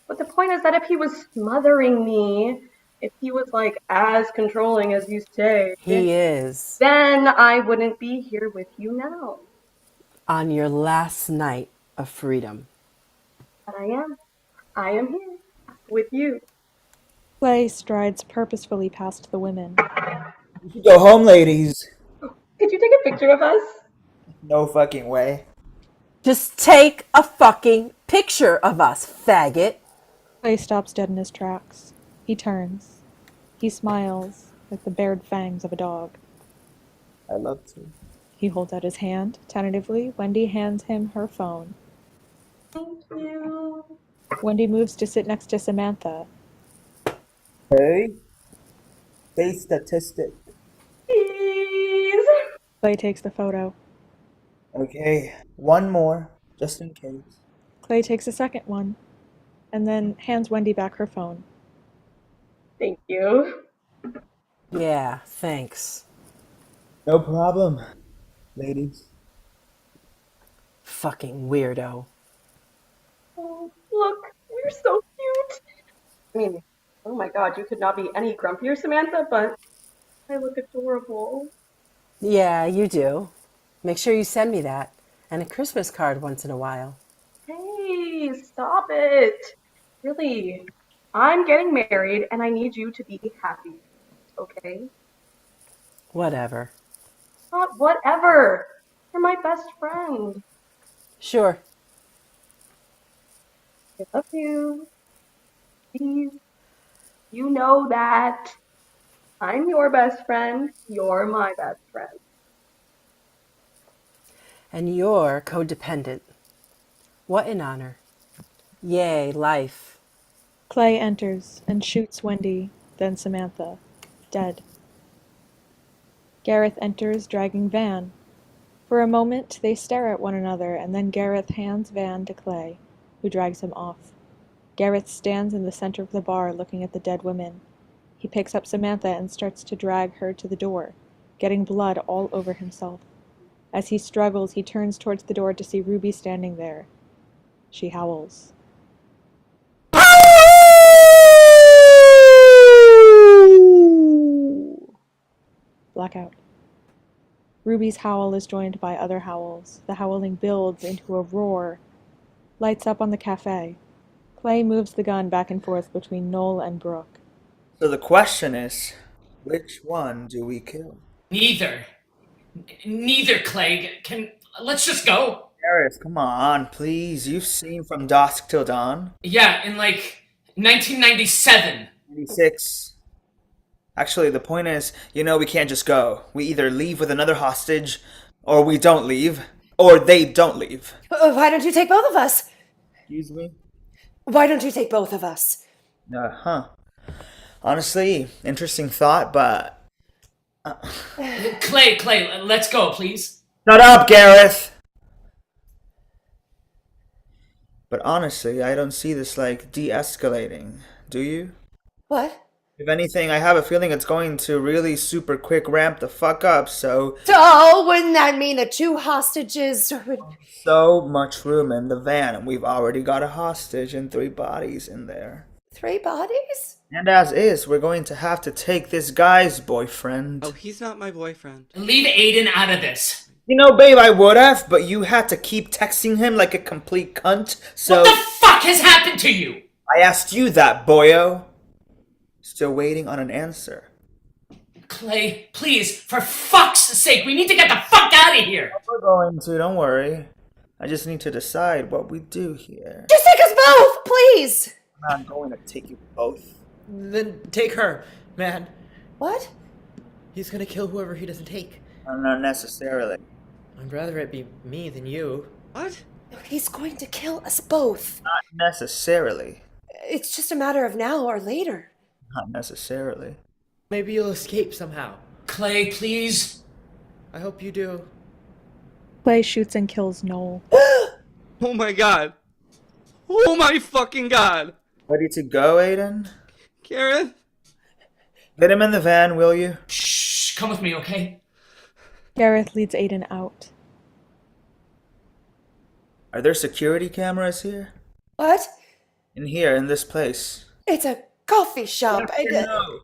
But the point is that if he was smothering me, if he was like as controlling as you say, He is. then I wouldn't be here with you now. On your last night of freedom. But I am. I am here with you. Clay strides purposefully past the women. You should go home, ladies. Could you take a picture of us? No fucking way. Just take a fucking picture of us, faggot. Clay stops dead in his tracks. He turns. He smiles like the bared fangs of a dog. I love to. He holds out his hand tentatively. Wendy hands him her phone. Thank you. Wendy moves to sit next to Samantha. Hey. Stay statistic. Please. Clay takes the photo. Okay, one more, just in case. Clay takes a second one, and then hands Wendy back her phone. Thank you. Yeah, thanks. No problem, ladies. Fucking weirdo. Oh, look, we're so cute. I mean, oh my god, you could not be any grumpier, Samantha, but I look adorable. Yeah, you do. Make sure you send me that. And a Christmas card once in a while. Hey, stop it. Really, I'm getting married and I need you to be happy, okay? Whatever. Not whatever. You're my best friend. Sure. I love you. Please. You know that. I'm your best friend. You're my best friend. And you're codependent. What an honor. Yay, life. Clay enters and shoots Wendy, then Samantha, dead. Gareth enters dragging Van. For a moment, they stare at one another, and then Gareth hands Van to Clay, who drags him off. Gareth stands in the center of the bar looking at the dead women. He picks up Samantha and starts to drag her to the door, getting blood all over himself. As he struggles, he turns towards the door to see Ruby standing there. She howls. Blackout. Ruby's howl is joined by other howls. The howling builds into a roar. Lights up on the cafe. Clay moves the gun back and forth between NOEL and Brooke. So the question is, which one do we kill? Neither. Neither, Clay. Let's just go. Gareth, come on, please. You've seen From Dusk Till Dawn. Yeah, in like 1997. 96. Actually, the point is, we can't just go. We either leave with another hostage, or we don't leave, or they don't leave. Why don't you take both of us? Excuse me? Why don't you take both of us? Honestly, interesting thought, but... Clay, let's go, please. Shut up, Gareth! But honestly, I don't see this, de-escalating. Do you? What? If anything, I have a feeling it's going to really super quick ramp the fuck up, so... Oh, wouldn't that mean that 2 hostages would... So much room in the van, and we've already got a hostage and 3 bodies in there. 3 bodies? And as is, we're going to have to take this guy's boyfriend. Oh, he's not my boyfriend. Leave Aiden out of this. Babe, I would have, but you had to keep texting him like a complete cunt, so... What the fuck has happened to you? I asked you that, boyo. Still waiting on an answer. Clay, please, for fuck's sake, we need to get the fuck out of here! We're going to, don't worry. I just need to decide what we do here. Just take us both, please! I'm not going to take you both. Then take her, man. What? He's gonna kill whoever he doesn't take. Not necessarily. I'd rather it be me than you. What? He's going to kill us both. Not necessarily. It's just a matter of now or later. Not necessarily. Maybe you'll escape somehow. Clay, please. I hope you do. Clay shoots and kills NOEL. Oh my god. Oh my fucking god. Ready to go, Aiden? Gareth? Get him in the van, will you? Shh, come with me, okay? Gareth leads Aiden out. Are there security cameras here? What? In here, in this place. It's a coffee shop. No.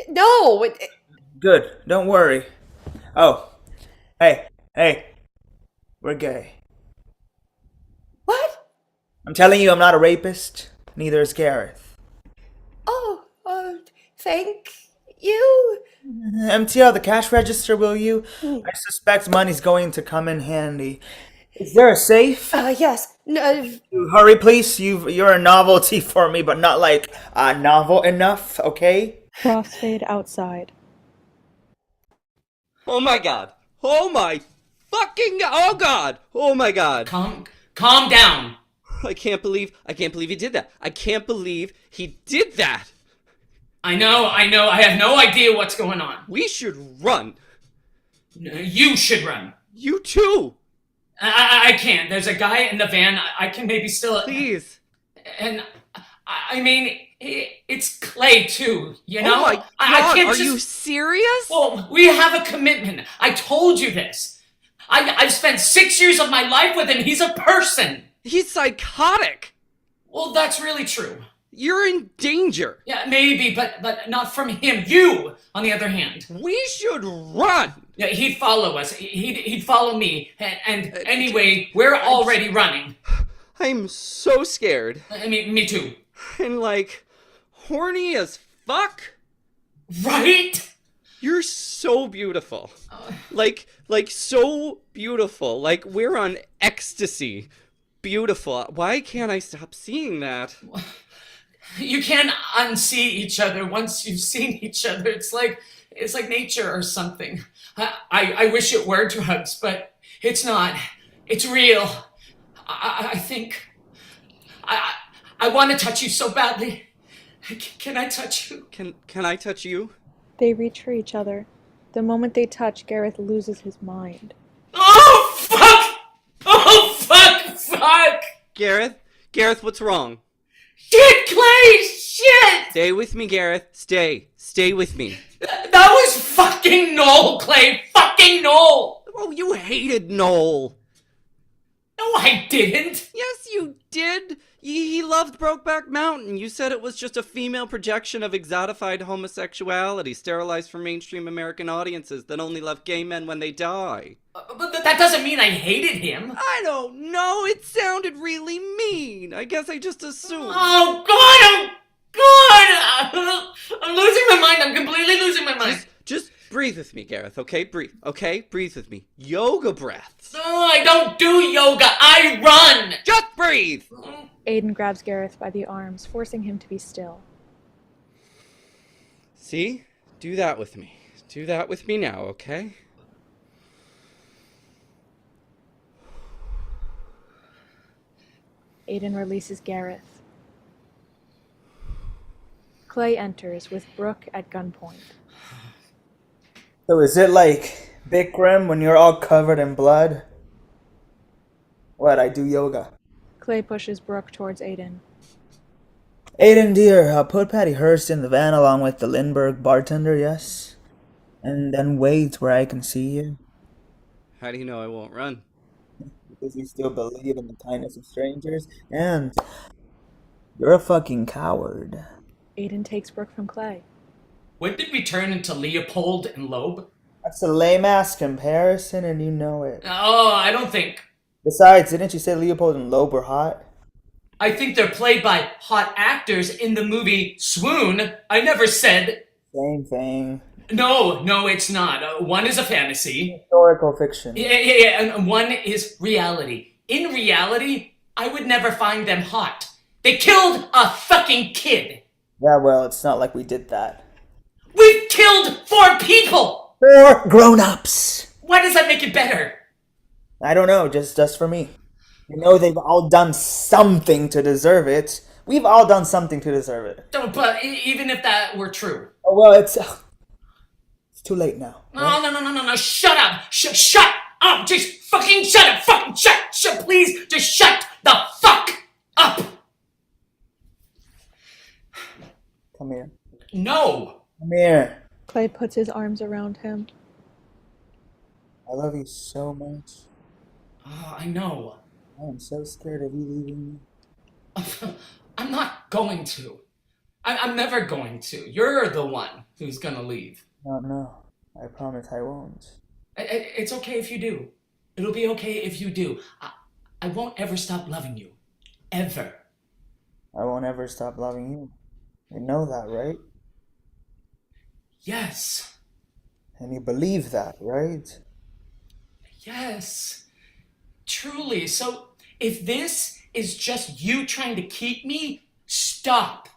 No! Good, don't worry. Oh, hey, we're gay. What? I'm telling you, I'm not a rapist. Neither is Gareth. Oh, thank you. Empty out the cash register, will you? I suspect money's going to come in handy. Is there a safe? Yes. No, Hurry, please. You're a novelty for me, but not novel enough, okay? Crossfade outside. Oh my god. Oh my fucking oh god. Oh my god. Calm down. I can't believe he did that. I can't believe he did that. I know. I have no idea what's going on. We should run. No, you should run. You too. I can't. There's a guy in the van. I can maybe still... Please. And, I mean, it's Clay, too, you know? Oh my god, I can't you serious? Well, we have a commitment. I told you this. I've spent 6 years of my life with him. He's a person. He's psychotic. Well, that's really true. You're in danger. Yeah, maybe, but not from him. You, on the other hand. We should run. Yeah, he'd follow us. He'd follow me. And anyway, we're already running. I'm so scared. I mean, me too. And like, horny as fuck. Right? You're so beautiful. Like so beautiful. Like we're on ecstasy. Beautiful. Why can't I stop seeing that? You can't unsee each other once you've seen each other. It's like nature or something. I wish it were drugs, but it's not. It's real. I think I want to touch you so badly. Can I touch you? Can I touch you? They reach for each other. The moment they touch, Gareth loses his mind. Oh, fuck! Oh, fuck! Gareth, what's wrong? Shit, Clay! Shit! Stay with me, Gareth. Stay with me. That was fucking Noel, Clay! Fucking Noel! Oh, you hated Noel. No, I didn't! Yes, you did. He loved Brokeback Mountain. You said it was just a female projection of exotified homosexuality, sterilized for mainstream American audiences that only love gay men when they die. But that doesn't mean I hated him. I don't know. It sounded really mean. I guess I just assumed. Oh, God! Oh, God! I'm losing my mind. I'm completely losing my mind. Just breathe with me, Gareth, okay? Breathe, okay? Breathe with me. Yoga breaths. No, I don't do yoga. I run! Just breathe! Aiden grabs Gareth by the arms, forcing him to be still. See? Do that with me. Do that with me now, okay? Aiden releases Gareth. Clay enters with Brooke at gunpoint. So is it like Bikram when you're all covered in blood? What, I do yoga. Clay pushes Brooke towards Aiden. Aiden, dear, put Patty Hearst in the van along with the Lindbergh bartender, yes? And then wait where I can see you. How do you know I won't run? Because you still believe in the kindness of strangers, and you're a fucking coward. Aiden takes Brooke from Clay. When did we turn into Leopold and Loeb? That's a lame-ass comparison, and you know it. Oh, I don't think. Besides, didn't you say Leopold and Loeb were hot? I think they're played by hot actors in the movie Swoon. I never said... Same thing. No, it's not. One is a fantasy. Historical fiction. Yeah, and one is reality. In reality, I would never find them hot. They killed a fucking kid. Yeah, well, it's not like we did that. We've killed 4 people! 4 grown-ups! Why does that make it better? I don't know, just for me. You know they've all done something to deserve it. We've all done something to deserve it. But even if that were true. Oh, well, it's too late now. No, shut up! Shut up! Just fucking shut up! Fucking shut! Please, just shut the fuck up! Come here. No! Come here. Clay puts his arms around him. I love you so much. Oh, I know. I am so scared of you leaving me. I'm not going to. I'm never going to. You're the one who's gonna leave. No. I promise I won't. It's okay if you do. It'll be okay if you do. I won't ever stop loving you. Ever. I won't ever stop loving you. You know that, right? Yes. And you believe that, right? Yes. Truly. So, if this is just you trying to keep me, stop.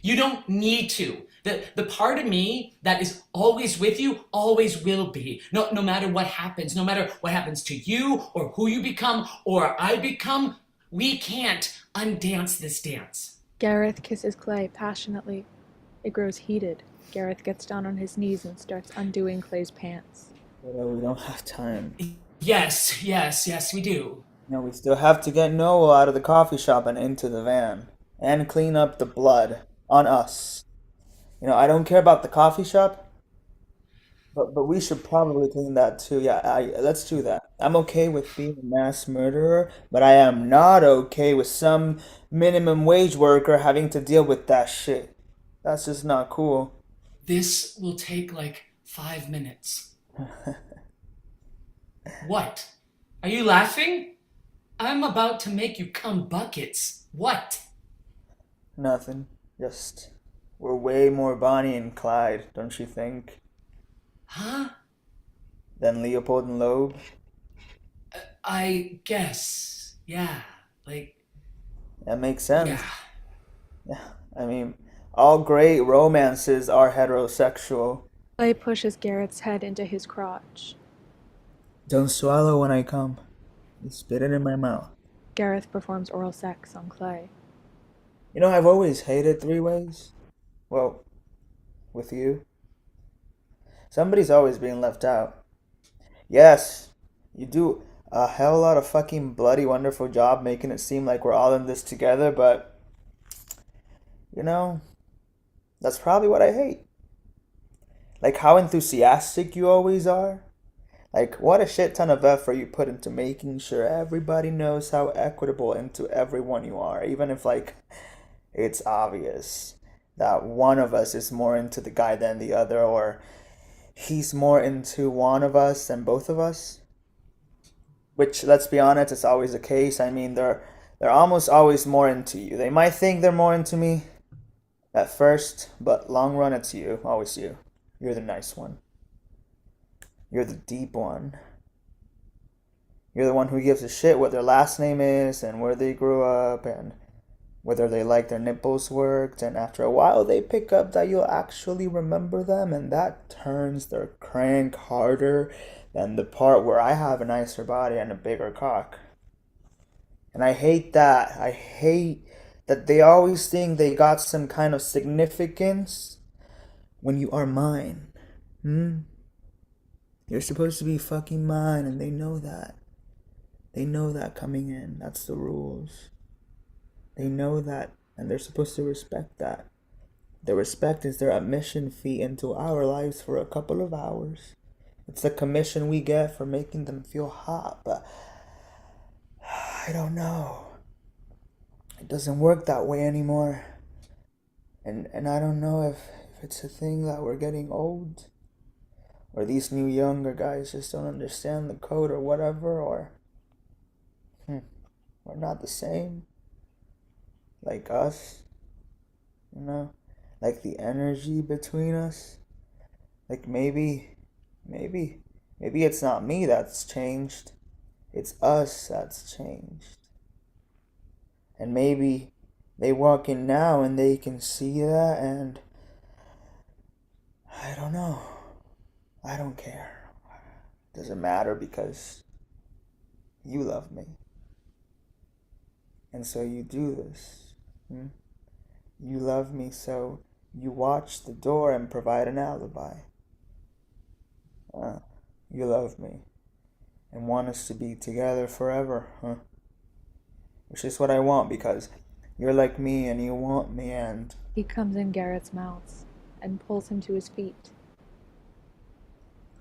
You don't need to. The part of me that is always with you always will be. No matter what happens, no matter what happens to you or who you become or I become, we can't undance this dance. Gareth kisses Clay passionately. It grows heated. Gareth gets down on his knees and starts undoing Clay's pants. We don't have time. Yes, we do. No, we still have to get Noel out of the coffee shop and into the van. And clean up the blood on us. You know, I don't care about the coffee shop. But we should probably clean that too. Yeah, let's do that. I'm okay with being a mass murderer, but I am not okay with some minimum wage worker having to deal with that shit. That's just not cool. This will take like 5 minutes. What? Are you laughing? I'm about to make you come buckets. What? Nothing. Just we're way more Bonnie and Clyde, don't you think? Huh? Than Leopold and Loeb? I guess. Yeah. Like, That makes sense. yeah. Yeah. I mean, all great romances are heterosexual. Clay pushes Garrett's head into his crotch. Don't swallow when I come. You spit it in my mouth. Gareth performs oral sex on Clay. You know, I've always hated three-ways. Well, with you. Somebody's always being left out. Yes, you do a hell lot of fucking bloody wonderful job making it seem like we're all in this together, but, you know, that's probably what I hate. Like how enthusiastic you always are. Like, what a shit ton of effort you put into making sure everybody knows how equitable into everyone you are, even if, like, it's obvious that one of us is more into the guy than the other, or he's more into one of us than both of us. Which, let's be honest, is always the case. I mean, they're almost always more into you. They might think they're more into me at first, but long run, it's you. Always you. You're the nice one. You're the deep one. You're the one who gives a shit what their last name is and where they grew up and whether they like their nipples worked. And after a while, they pick up that you'll actually remember them, and that turns their crank harder than the part where I have a nicer body and a bigger cock. And I hate that. I hate that they always think they got some kind of significance when you are mine. You're supposed to be fucking mine, and they know that. They know that coming in. That's the rules. They know that, and they're supposed to respect that. The respect is their admission fee into our lives for a couple of hours. It's the commission we get for making them feel hot, but I don't know. It doesn't work that way anymore. And I don't know if it's a thing that we're getting old, or these new younger guys just don't understand the code or whatever, or we're not the same. Like us, you know? Like the energy between us. Like maybe it's not me that's changed. It's us that's changed. And maybe they walk in now and they can see that, and I don't know. I don't care. Doesn't matter because you love me. And so you do this. You love me, so you watch the door and provide an alibi. You love me and want us to be together forever, huh? Which is what I want, because you're like me and you want me, and He comes in Garrett's mouth and pulls him to his feet.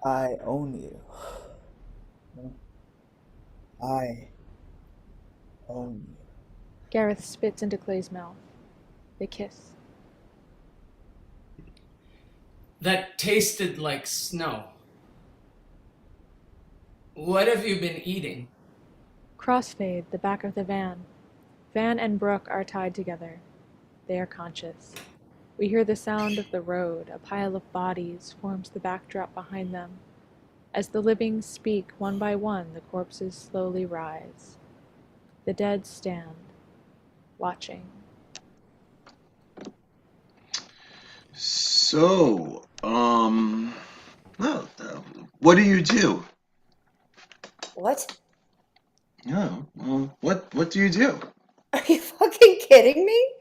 I own you. I own you. Gareth spits into Clay's mouth. They kiss. That tasted like snow. What have you been eating? Crossfade, the back of the van. Van and Brooke are tied together. They are conscious. We hear the sound of the road. A pile of bodies forms the backdrop behind them. As the living speak one by one, the corpses slowly rise. The dead stand, watching. So, well, what do you do? What? No, well, what do you do? Are you fucking kidding me?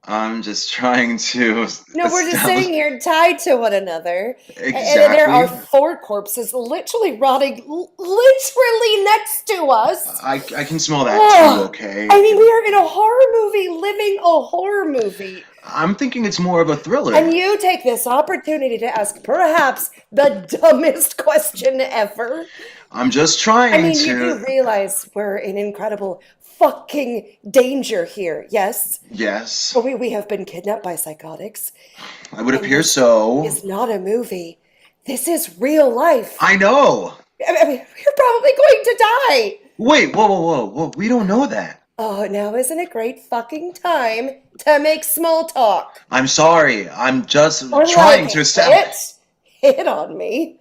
I'm just trying to No, we're just establish sitting here tied to one another. And there are exactly. 4 corpses literally rotting literally next to us. I can smell that too, Ugh. okay? I mean, we are in a horror movie, living a horror movie. I'm thinking it's more of a thriller. And you take this opportunity to ask perhaps the dumbest question ever. I'm just trying I mean, to. you do realize we're in incredible fucking danger here, yes? Yes, Well, we have been kidnapped by psychotics. I would And appear this so. is not a movie. This is real life. I know. I mean, you're probably going to die. Wait, whoa. We don't know that. Oh, now isn't a great fucking time to make small talk. I'm sorry. I'm just Or trying like to establish. hit on me,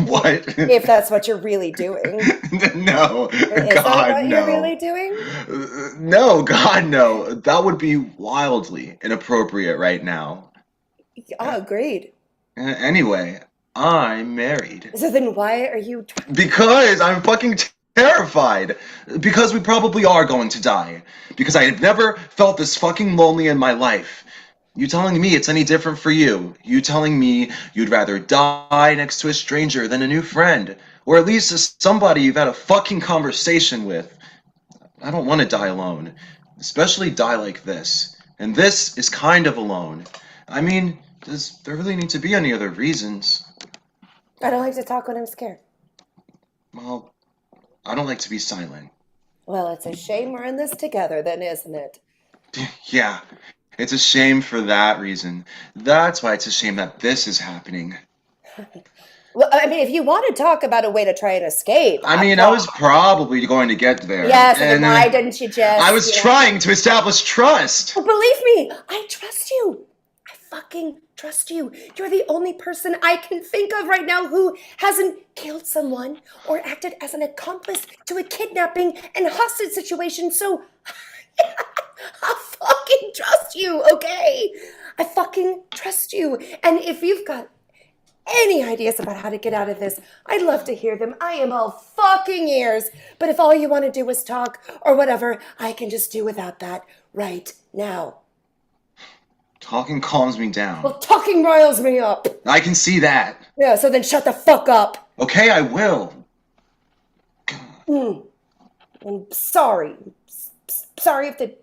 What? if that's what you're really doing. No, Is that God, what no. you're really doing? No, God, no. That would be wildly inappropriate right now. Oh, agreed. Anyway, I'm married. So then why are you... Because I'm fucking terrified. Because we probably are going to die. Because I have never felt this fucking lonely in my life. You telling me it's any different for you? You telling me you'd rather die next to a stranger than a new friend? Or at least somebody you've had a fucking conversation with? I don't want to die alone. Especially die like this. And this is kind of alone. I mean, does there really need to be any other reasons? I don't like to talk when I'm scared. Well, I don't like to be silent. Well, it's a shame we're in this together then, isn't it? Yeah, it's a shame for that reason. That's why it's a shame that this is happening. Well, I mean, if you want to talk about a way to try and escape... I mean, I was probably going to get there. Yes, and then why didn't you just... I was trying to establish trust. Well, believe me, I trust you. I fucking trust you. You're the only person I can think of right now who hasn't killed someone or acted as an accomplice to a kidnapping and hostage situation, so I fucking trust you, okay? I fucking trust you. And if you've got any ideas about how to get out of this, I'd love to hear them. I am all fucking ears. But if all you want to do is talk or whatever, I can just do without that right now. Talking calms me down. Well, talking riles me up. I can see that. Yeah, so then shut the fuck up. Okay, I will. I'm sorry. Sorry if they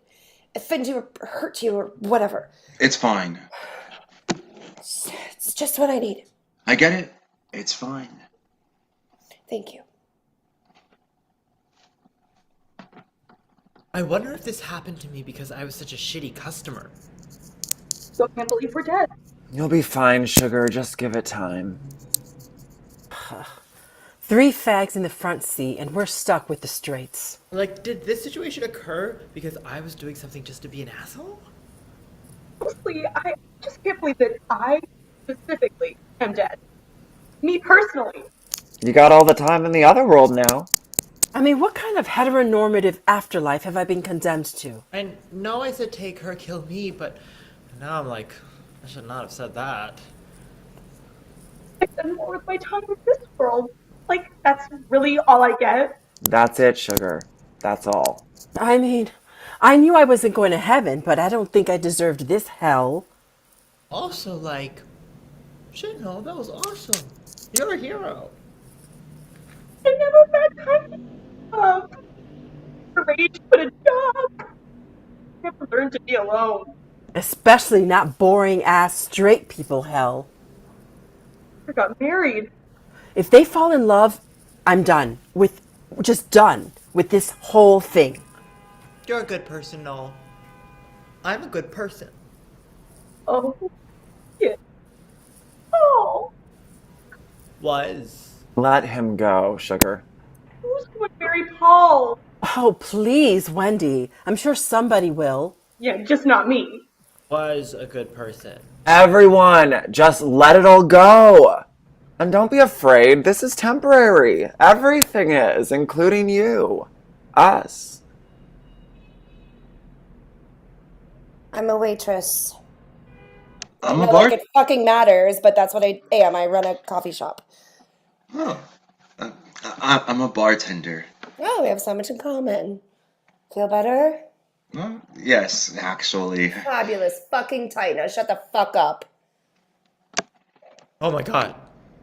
offend you or hurt you or whatever. It's fine. It's just what I need. I get it. It's fine. Thank you. I wonder if this happened to me because I was such a shitty customer. So I can't believe we're dead. You'll be fine, sugar. Just give it time. 3 fags in the front seat, and we're stuck with the straights. Like, did this situation occur because I was doing something just to be an asshole? Honestly, I just can't believe that I specifically am dead. Me personally. You got all the time in the other world now. I mean, what kind of heteronormative afterlife have I been condemned to? I know I said take her, kill me, but now I'm like, I should not have said that. I spend more of my time in this world. Like, that's really all I get. That's it, sugar. That's all. I mean, I knew I wasn't going to heaven, but I don't think I deserved this hell. Also, like, shit, no, that was awesome. You're a hero. I never had time to rage, but a job. I have to learn to be alone. Especially not boring-ass straight people hell. I got married. If they fall in love, I'm done. Just done with this whole thing. You're a good person, Noel. I'm a good person. Oh, yeah. Oh. Was. Let him go, sugar. Who's going to marry Paul? Oh, please, Wendy. I'm sure somebody will. Yeah, just not me. Was a good person. Everyone, just let it all go. And don't be afraid. This is temporary. Everything is, including you. Us. I'm a waitress. I'm I a know, bar. like it fucking matters, but that's what I am. I run a coffee shop. Oh, I'm a bartender. Oh, we have so much in common. Feel better? Yes, actually. Fabulous fucking tight. Now shut the fuck up. Oh my god.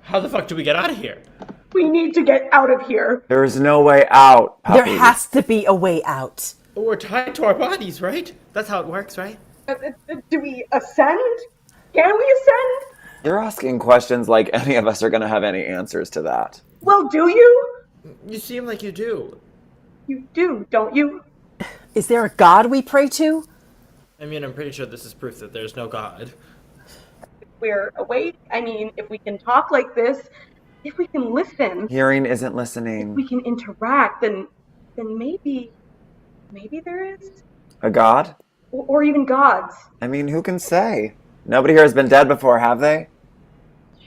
How the fuck do we get out of here? We need to get out of here. There is no way out, There puppies. has to be a way out. We're tied to our bodies, right? That's how it works, right? Do we ascend? Can we ascend? You're asking questions like any of us are gonna have any answers to that. Well, do you? You seem like you do. You do, don't you? Is there a god we pray to? I mean, I'm pretty sure this is proof that there's no god. We're awake. I mean, if we can talk like this, if we can listen, Hearing isn't if listening. we can interact, then maybe there is. A god? Or even gods. I mean, who can say? Nobody here has been dead before, have they?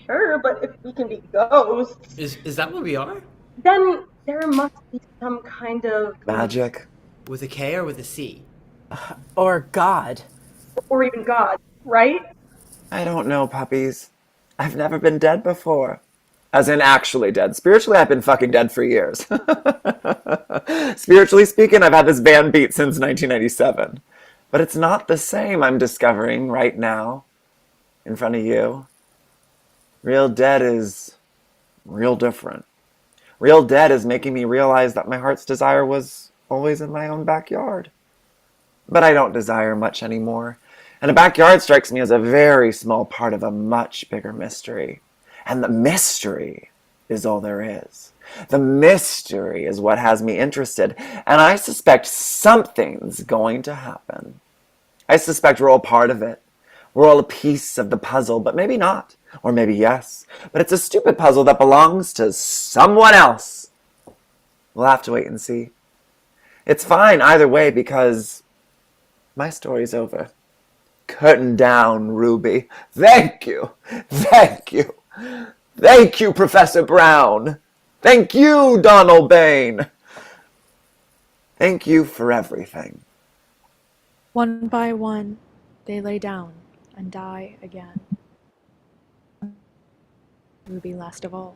Sure, but if we can be ghosts, Is that what we are? then there must be some kind of Magic? With a K or with a C? Or god? or even God, right? I don't know, puppies. I've never been dead before. As in actually dead. Spiritually, I've been fucking dead for years. Spiritually speaking, I've had this band beat since 1997. But it's not the same, I'm discovering right now, in front of you. Real dead is real different. Real dead is making me realize that my heart's desire was always in my own backyard. But I don't desire much anymore. And a backyard strikes me as a very small part of a much bigger mystery. And the mystery is all there is. The mystery is what has me interested. And I suspect something's going to happen. I suspect we're all part of it. We're all a piece of the puzzle, but maybe not. Or maybe yes. But it's a stupid puzzle that belongs to someone else. We'll have to wait and see. It's fine either way because my story's over. Curtain down, Ruby. Thank you. Thank you. Thank you, Professor Brown. Thank you, Donald Bain. Thank you for everything. One by one, they lay down and die again. Ruby last of all.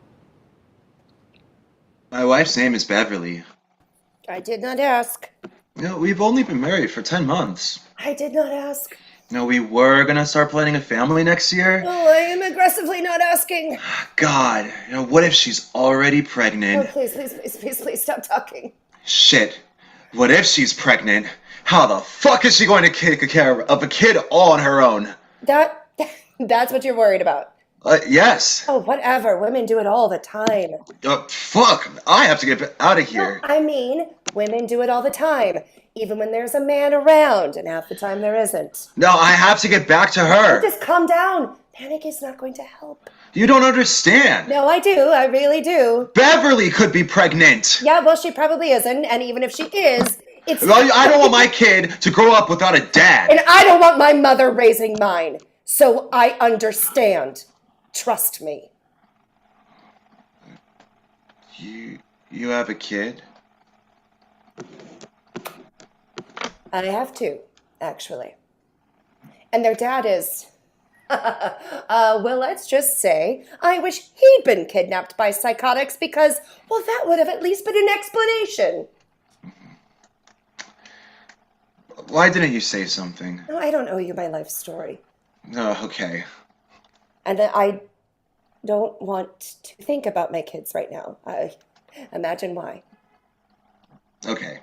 My wife's name is Beverly. I did not ask. No, we've only been married for 10 months. I did not ask. No, we were gonna start planning a family next year. Oh, I am aggressively not asking. God, what if she's already Oh, pregnant? please stop talking. Shit. What if she's pregnant? How the fuck is she going to take care of a kid all on her own? That's what you're worried about. Yes. Oh, whatever. Women do it all the time. Fuck. I have to get out of here. No, I mean, women do it all the time. Even when there's a man around, and half the time there isn't. No, I have to get back to her. Just calm down. Panic is not going to help. You don't understand. No, I do. I really do. Beverly could be pregnant. Yeah, well, she probably isn't. And even if she is, it's... Well, I don't want my kid to grow up without a dad. And I don't want my mother raising mine. So I understand. Trust me. You have a kid? I have two, actually. And their dad is... well, let's just say I wish he'd been kidnapped by psychotics because, well, that would have at least been an explanation. Why didn't you say something? No, I don't owe you my life story. Oh, okay. And I don't want to think about my kids right now. I imagine why. Okay.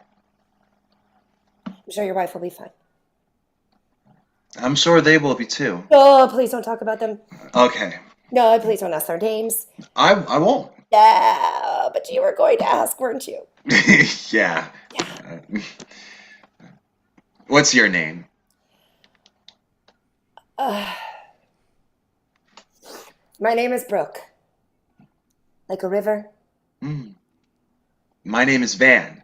I'm sure your wife will be fine. I'm sure they will be too. Oh, please don't talk about them. Okay. No, please don't ask their names. I won't. Yeah, but you were going to ask, weren't you? Yeah. What's your name? My name is Brooke. Like a river. My name is Van.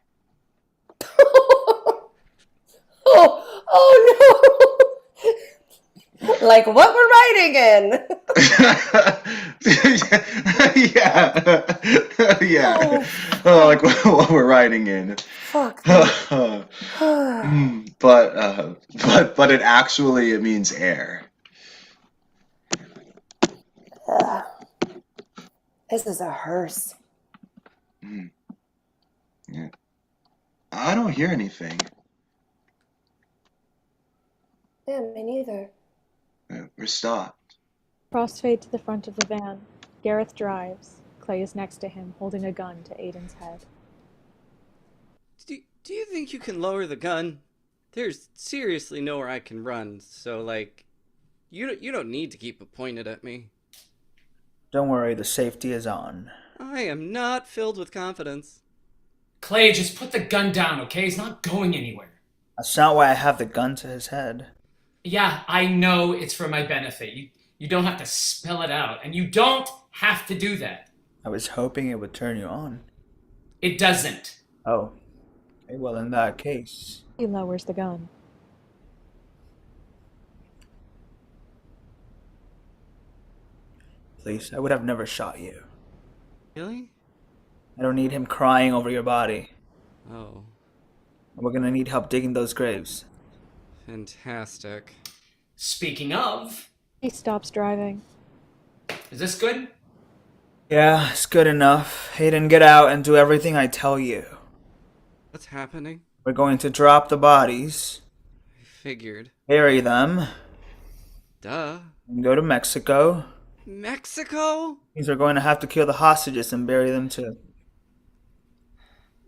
Oh no! Like what we're writing in. Yeah. Oh, like what we're writing in. Fuck. But it means air. This is a hearse. Yeah. I don't hear anything. Yeah, me neither. We're stopped. Crossfade to the front of the van. Gareth drives. Clay is next to him, holding a gun to Aiden's head. Do you think you can lower the gun? There's seriously nowhere I can run, so, like, you don't need to keep it pointed at me. Don't worry, the safety is on. I am not filled with confidence. Clay, just put the gun down, okay? He's not going anywhere. That's not why I have the gun to his head. Yeah, I know it's for my benefit. You don't have to spell it out, and you don't have to do that. I was hoping it would turn you on. It doesn't. Oh. Okay, well, in that case... He lowers the gun. Please, I would have never shot you. Really? I don't need him crying over your body. Oh. We're gonna need help digging those graves. Fantastic. Speaking of... He stops driving. Is this good? Yeah, it's good enough. Aiden, get out and do everything I tell you. What's happening? We're going to drop the bodies, I figured. bury them, Duh. and go to Mexico. Mexico? Means we're going to have to kill the hostages and bury them too.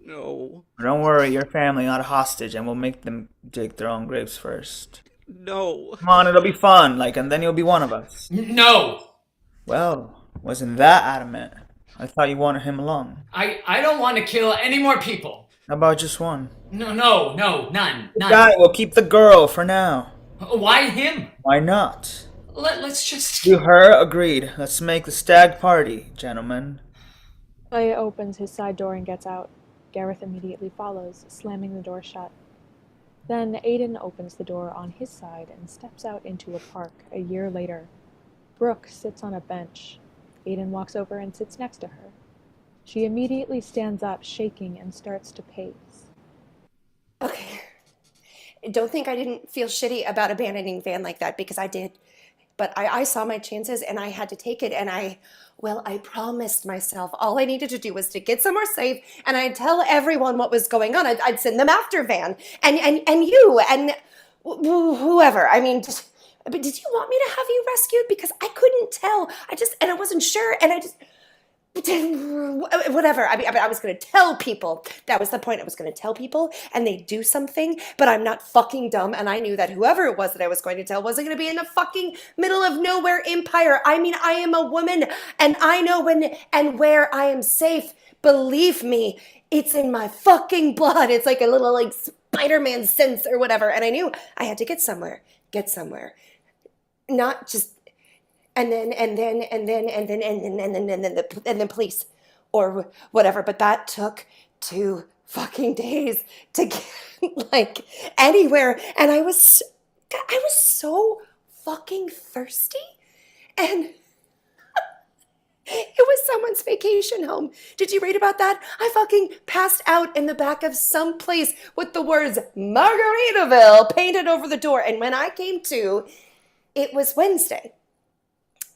No. But don't worry, your family not a hostage, and we'll make them dig their own graves first. No. Come on, it'll be fun, and then you'll be one of us. No! Well, wasn't that adamant? I thought you wanted him along. I don't want to kill any more people. How about just one? No, none. Got it, we'll keep the girl for now. Why him? Why not? Let's just... You her? Agreed. Let's make the stag party, gentlemen. Clay opens his side door and gets out. Gareth immediately follows, slamming the door shut. Then Aiden opens the door on his side and steps out into a park a year later. Brooke sits on a bench. Aiden walks over and sits next to her. She immediately stands up, shaking, and starts to pace. Okay. Don't think I didn't feel shitty about abandoning Van like that, because I did. But I saw my chances and I had to take it, and I promised myself all I needed to do was to get somewhere safe, and I'd tell everyone what was going on. I'd send them after Van and you and whoever. I mean, but did you want me to have you rescued? Because I couldn't tell. I wasn't sure, and whatever. I mean, I was going to tell people. That was the point. I was going to tell people, and they'd do something, but I'm not fucking dumb, and I knew that whoever it was that I was going to tell wasn't going to be in the fucking middle of nowhere empire. I mean, I am a woman, and I know when and where I am safe. Believe me, it's in my fucking blood. It's like a little, Spider-Man sense or whatever, and I knew I had to get somewhere. Not just... And then police or whatever. But that took 2 fucking days to get anywhere. And I was so fucking thirsty. And it was someone's vacation home. Did you read about that? I fucking passed out in the back of some place with the words Margaritaville painted over the door. And when I came to, it was Wednesday.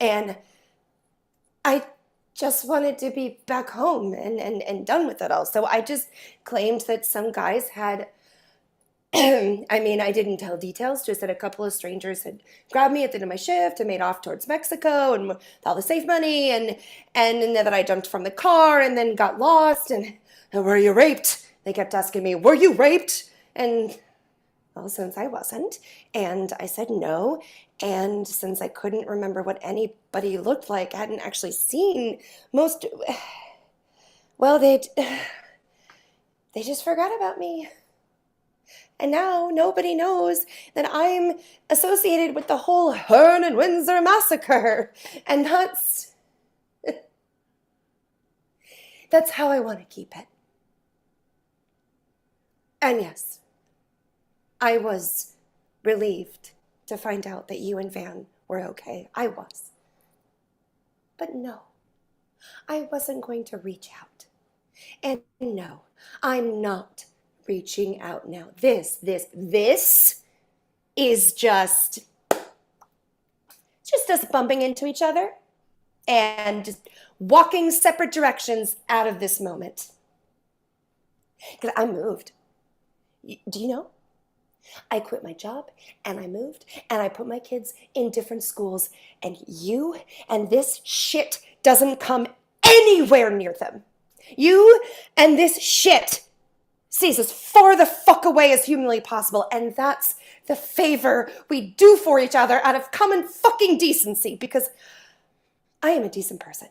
And I just wanted to be back home and done with it all. So I just claimed that some guys had, I mean, I didn't tell details, just that a couple of strangers had grabbed me at the end of my shift and made off towards Mexico and with all the safe money, and that I jumped from the car and then got lost. And were you raped? They kept asking me, were you raped? And well, since I wasn't, and I said no, and since I couldn't remember what anybody looked like, I hadn't actually seen most, well, they just forgot about me. And now nobody knows that I'm associated with the whole Hearn and Windsor massacre. And that's how I want to keep it. And yes, I was relieved to find out that you and Van were okay. I was. But no, I wasn't going to reach out. And no, I'm not reaching out now. This is just us bumping into each other and just walking separate directions out of this moment. Because I moved. Do you know? I quit my job, and I moved, and I put my kids in different schools, and you and this shit doesn't come anywhere near them. You and this shit stays as far the fuck away as humanly possible, and that's the favor we do for each other out of common fucking decency, because I am a decent person.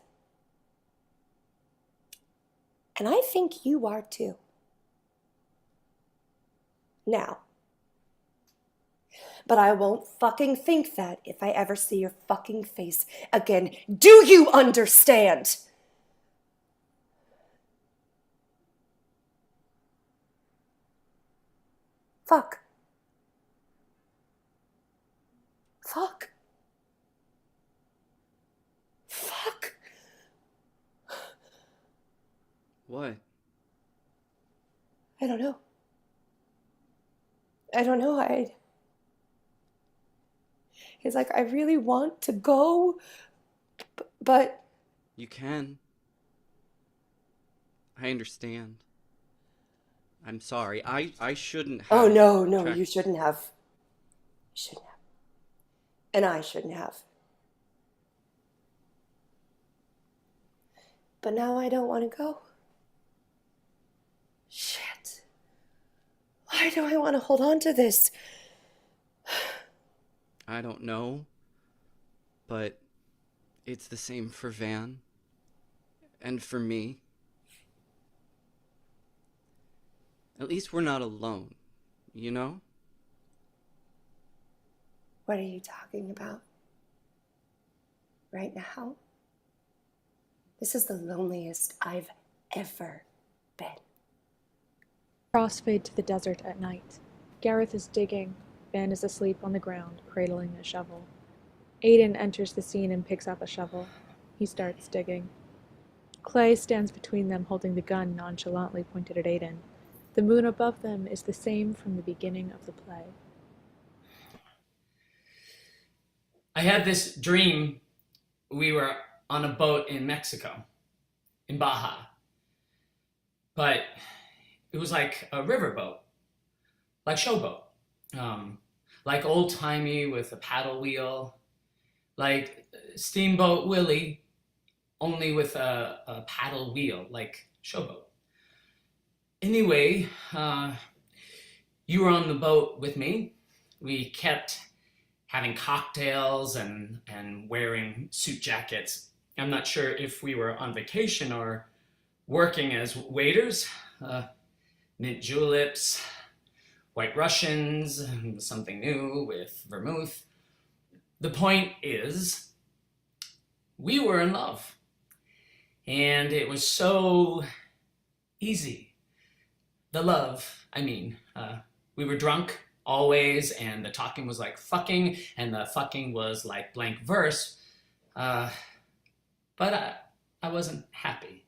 And I think you are too. Now, but I won't fucking think that if I ever see your fucking face again. Do you understand? Fuck. Fuck. Fuck. What? I don't know. I don't know. It's like, I really want to go, but... You can. I understand. I'm sorry. I shouldn't have... Oh, no, you shouldn't have. You shouldn't have. And I shouldn't have. But now I don't want to go. Shit. Why do I want to hold on to this? I don't know, but it's the same for Van and for me. At least we're not alone, you know? What are you talking about? Right now? This is the loneliest I've ever been. Crossfade to the desert at night. Gareth is digging. Van is asleep on the ground, cradling a shovel. Aiden enters the scene and picks up a shovel. He starts digging. Clay stands between them, holding the gun nonchalantly pointed at Aiden. The moon above them is the same from the beginning of the play. I had this dream. We were on a boat in Mexico, in Baja. But it was like a riverboat, like showboat. Like old-timey with a paddle wheel, like Steamboat Willie, only with a paddle wheel, like showboat. Anyway, you were on the boat with me. We kept having cocktails and wearing suit jackets. I'm not sure if we were on vacation or working as waiters. Mint juleps, White Russians, something new with vermouth. The point is, we were in love. And it was so easy. The love, I mean. We were drunk always, and the talking was like fucking, and the fucking was like blank verse. But I wasn't happy.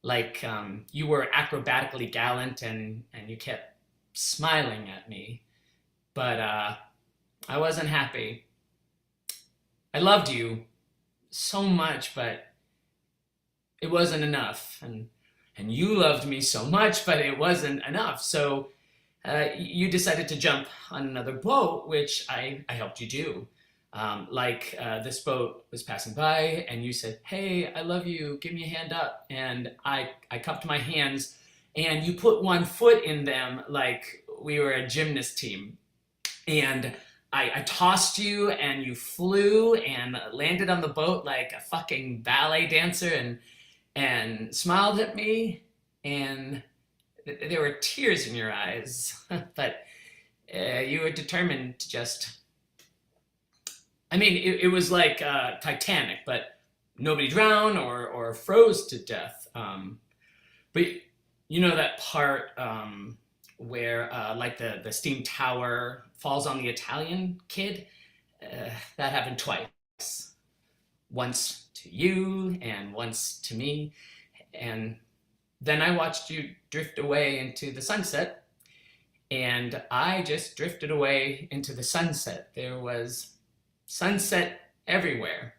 Like, you were acrobatically gallant, and you kept smiling at me, but I wasn't happy. I loved you so much, but it wasn't enough, and you loved me so much, but it wasn't enough. So you decided to jump on another boat, which I helped you do. This boat was passing by, and you said, "Hey, I love you, give me a hand up," and I cupped my hands, and you put one foot in them like we were a gymnast team. And I tossed you, and you flew and landed on the boat like a fucking ballet dancer, and smiled at me, and there were tears in your eyes. But you were determined to just... I mean, it was like Titanic, but nobody drowned or froze to death. But you know that part where like the steam tower falls on the Italian kid? That happened twice. Once to you and once to me. And then I watched you drift away into the sunset, and I just drifted away into the sunset. There was sunset everywhere.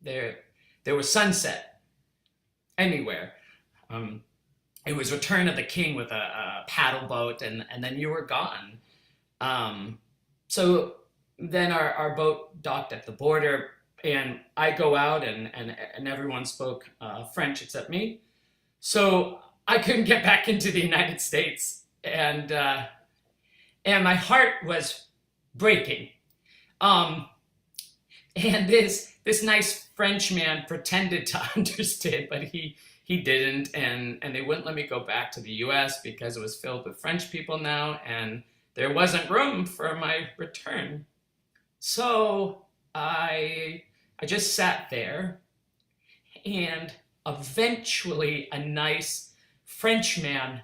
There was sunset anywhere. It was Return of the King with a paddle boat, and then you were gone. So then our boat docked at the border, and I go out, and everyone spoke French except me. So I couldn't get back into the United States, and my heart was breaking. And this nice French man pretended to understand, but he didn't, and they wouldn't let me go back to the U.S. because it was filled with French people now, and there wasn't room for my return. So I just sat there, and eventually a nice French man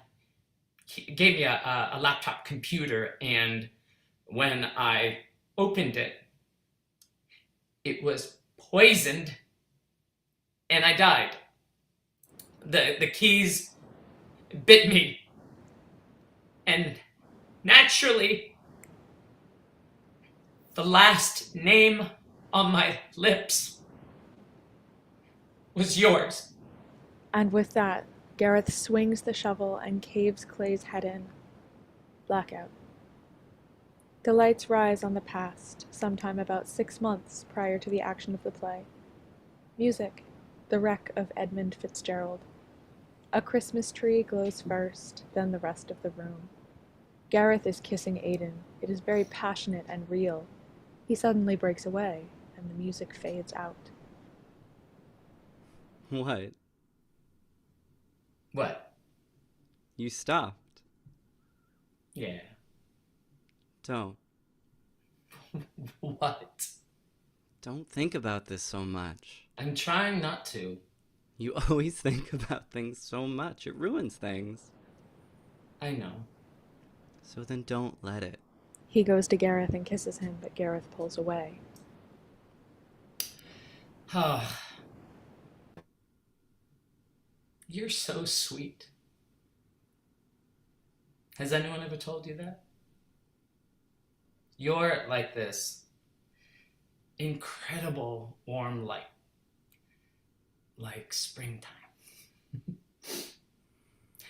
gave me a laptop computer, and when I opened it, it was poisoned, and I died. The keys bit me, and naturally, the last name on my lips was yours. And with that, Gareth swings the shovel and caves Clay's head in. Blackout. The lights rise on the past, sometime about 6 months prior to the action of the play. Music, the wreck of Edmund Fitzgerald. A Christmas tree glows first, then the rest of the room. Gareth is kissing Aiden. It is very passionate and real. He suddenly breaks away, and the music fades out. What? What? You stopped. Yeah. Don't. What? Don't think about this so much. I'm trying not to. You always think about things so much. It ruins things. I know. So then don't let it. He goes to Gareth and kisses him, but Gareth pulls away. You're so sweet. Has anyone ever told you that? You're like this incredible warm light. Like springtime.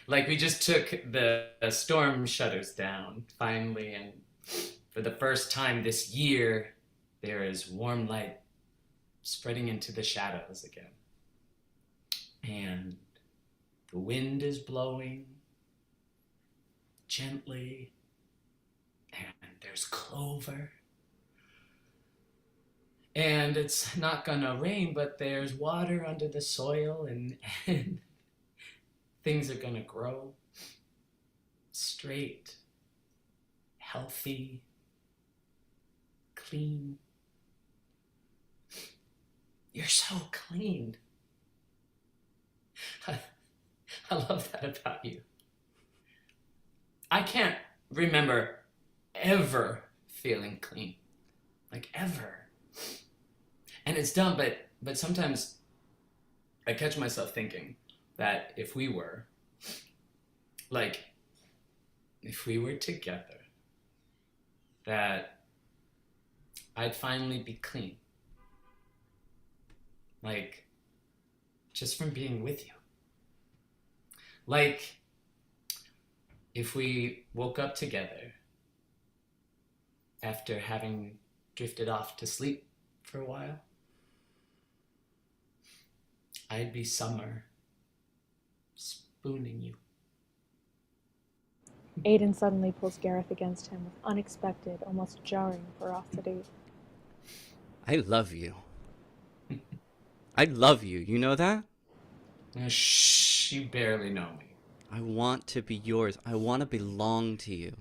Like we just took the storm shutters down, finally, and for the first time this year, there is warm light spreading into the shadows again. And the wind is blowing gently, and there's clover. And it's not gonna rain, but there's water under the soil, and things are gonna grow straight, healthy, clean. You're so clean. I love that about you. I can't remember ever feeling clean. Like ever. And it's dumb, but sometimes I catch myself thinking that if we were together, that I'd finally be clean. Like, just from being with you. Like, if we woke up together after having drifted off to sleep for a while, I'd be summer spooning you. Aiden suddenly pulls Gareth against him with unexpected, almost jarring ferocity. I love you. I love you. You know that? Shh, you barely know me. I want to be yours. I want to belong to you.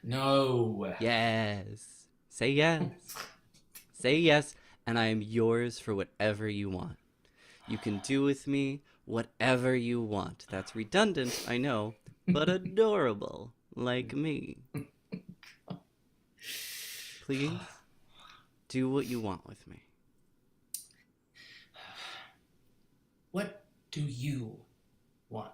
No. Yes. Say yes. Say yes, and I am yours for whatever you want. You can do with me whatever you want. That's redundant, I know, but adorable, like me. Please, do what you want with me. What do you want?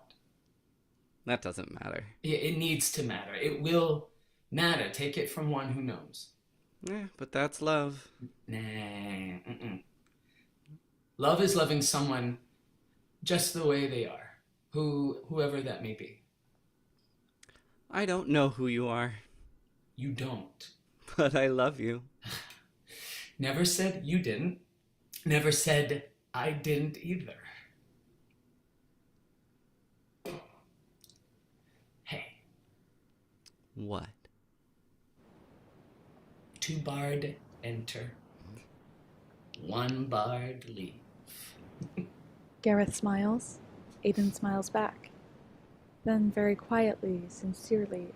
That doesn't matter. It needs to matter. It will matter. Take it from one who knows. Yeah, but that's love. Nah. Mm-mm. Love is loving someone just the way they are, whoever that may be. I don't know who you are. You don't. But I love you. Never said you didn't. Never said I didn't either. Hey. What? 2 barred enter. 1 barred leave. Gareth smiles. Aiden smiles back. Then, very quietly, sincerely,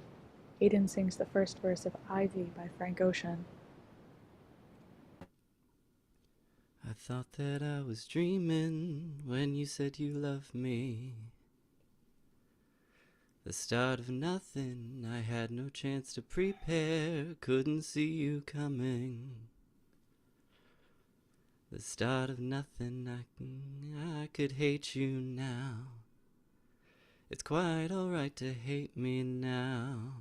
Aiden sings the first verse of Ivy by Frank Ocean. I thought that I was dreaming when you said you loved me. The start of nothing, I had no chance to prepare, couldn't see you coming. The start of nothing, I could hate you now. It's quite alright to hate me now.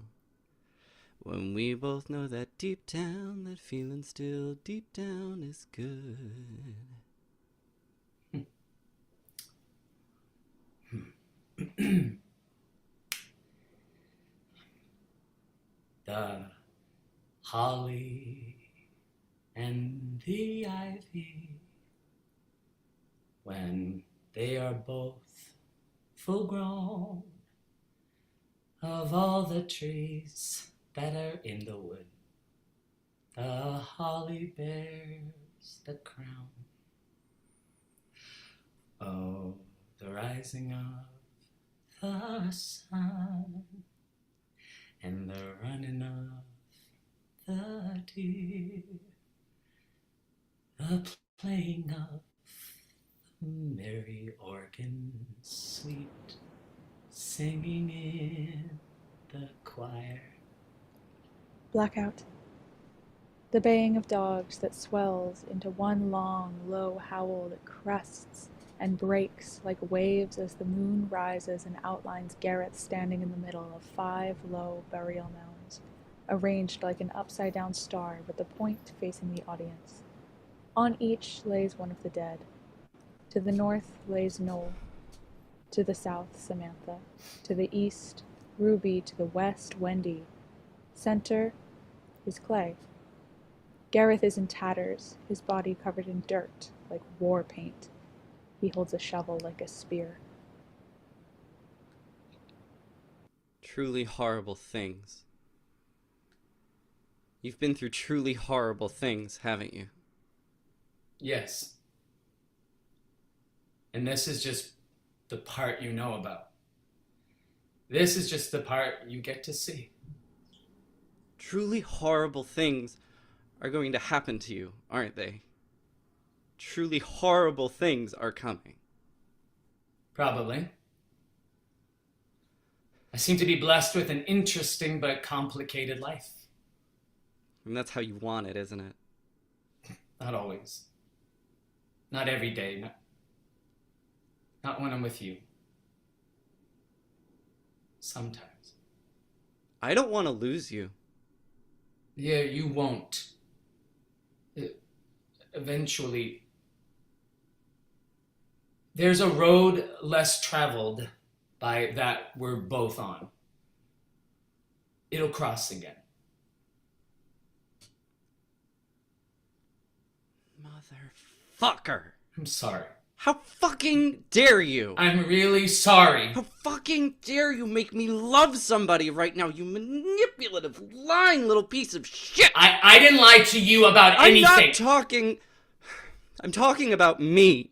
When we both know that deep down, that feeling still deep down is good. The holly and the ivy, when they are both full grown, of all the trees that are in the wood, the holly bears the crown. Oh, the rising of the sun and the running of the deer, the playing of the merry organ sweet, singing in the choir. Blackout. The baying of dogs that swells into one long, low howl that crests and breaks like waves as the moon rises and outlines Gareth standing in the middle of 5 low burial mounds, arranged like an upside-down star with the point facing the audience. On each lays one of the dead. To the north lays NOEL. To the south, Samantha. To the east, Ruby. To the west, Wendy. Center is Clay. Gareth is in tatters, his body covered in dirt like war paint. He holds a shovel like a spear. Truly horrible things. You've been through truly horrible things, haven't you? Yes. And this is just the part you know about. This is just the part you get to see. Truly horrible things are going to happen to you, aren't they? Truly horrible things are coming. Probably. I seem to be blessed with an interesting but complicated life. And that's how you want it, isn't it? Not always. Not every day. Not when I'm with you. Sometimes. I don't want to lose you. Yeah, you won't. Eventually. There's a road less traveled by that we're both on. It'll cross again. Motherfucker. I'm sorry. How fucking dare you? I'm really sorry. How fucking dare you make me love somebody right now, you manipulative, lying little piece of shit! I didn't lie to you about anything. I'm talking about me.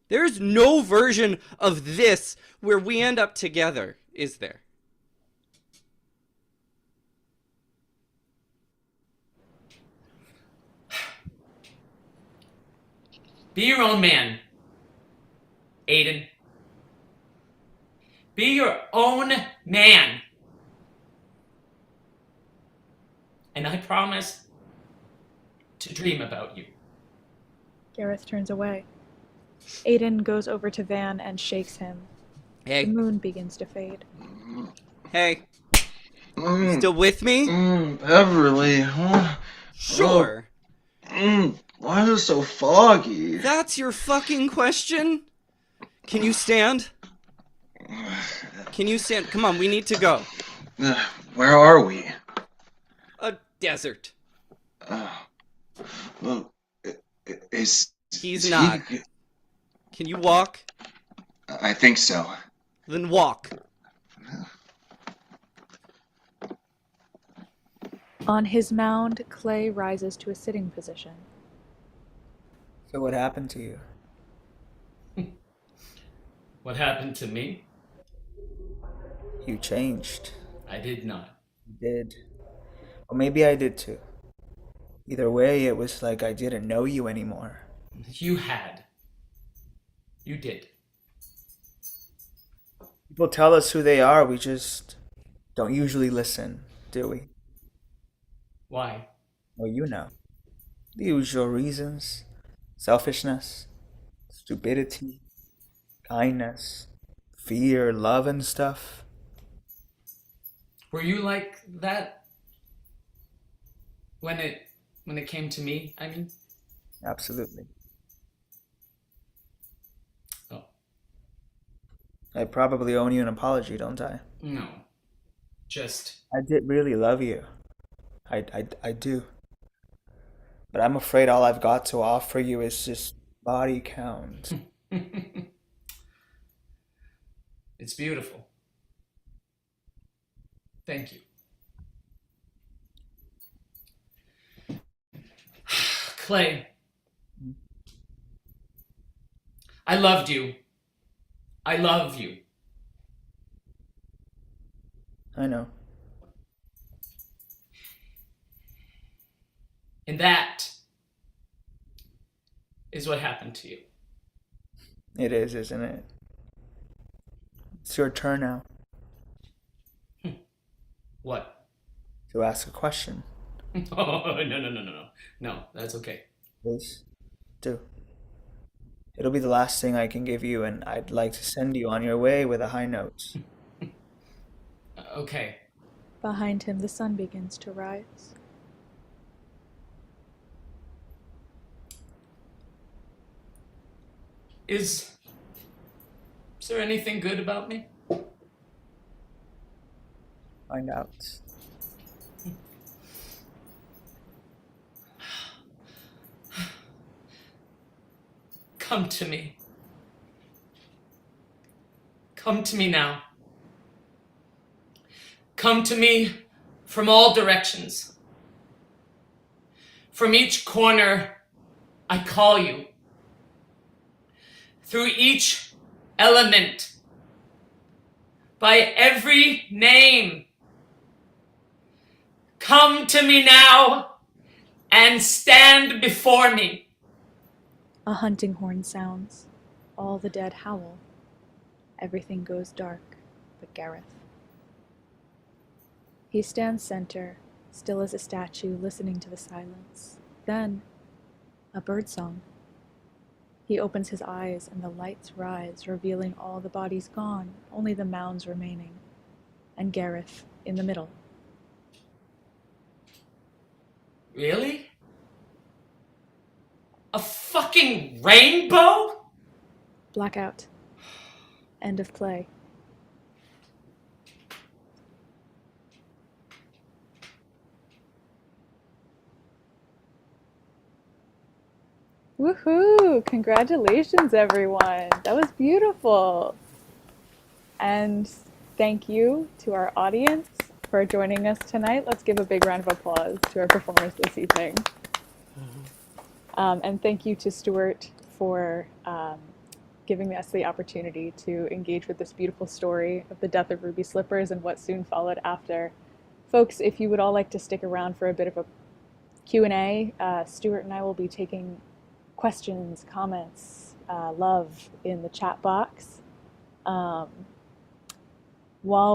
There's no version of this where we end up together, is there? Be your own man, Aiden. Be your own man. And I promise to dream about you. Gareth turns away. Aiden goes over to Van and shakes him. Hey. The moon begins to fade. Hey. Still with me? Beverly, huh? Sure. Why is it so foggy? That's your fucking question? Can you stand? Can you stand? Come on, we need to go. Where are we? A desert. Well, is He's is not. he? Can you walk? I think so. Then walk. On his mound, Clay rises to a sitting position. So what happened to you? What happened to me? You changed. I did not. You did. Or maybe I did too. Either way, it was like I didn't know you anymore. You had. You did. People tell us who they are, we just don't usually listen, do we? Why? Well, you know. The usual reasons. Selfishness, stupidity, kindness, fear, love and stuff. Were you like that when it came to me, I mean? Absolutely. Oh. I probably owe you an apology, don't I? No. Just I did really love you. I do. But I'm afraid all I've got to offer you is just body count. It's beautiful. Thank you. Clay. I loved you. I love you. I know. And that is what happened to you. It is, isn't it? It's your turn now. What? To ask a question. Oh, no. No, that's okay. Please. Do. It'll be the last thing I can give you, and I'd like to send you on your way with a high note. Okay. Behind him, the sun begins to rise. Is there anything good about me? Find out. Come to me. Come to me now. Come to me from all directions. From each corner, I call you. Through each element, by every name. Come to me now and stand before me. A hunting horn sounds. All the dead howl. Everything goes dark but Gareth. He stands center, still as a statue, listening to the silence. Then, a birdsong. He opens his eyes and the lights rise, revealing all the bodies gone, only the mounds remaining, and Gareth in the middle. Really? A fucking rainbow? Blackout. End of play. Woohoo! Congratulations, everyone. That was beautiful. And thank you to our audience for joining us tonight. Let's give a big round of applause to our performers this evening. And thank you to Stuart for giving us the opportunity to engage with this beautiful story of the death of Ruby Slippers and what soon followed after. Folks, if you would all like to stick around for a bit of a Q&A, Stuart and I will be taking questions, comments, love in the chat box. While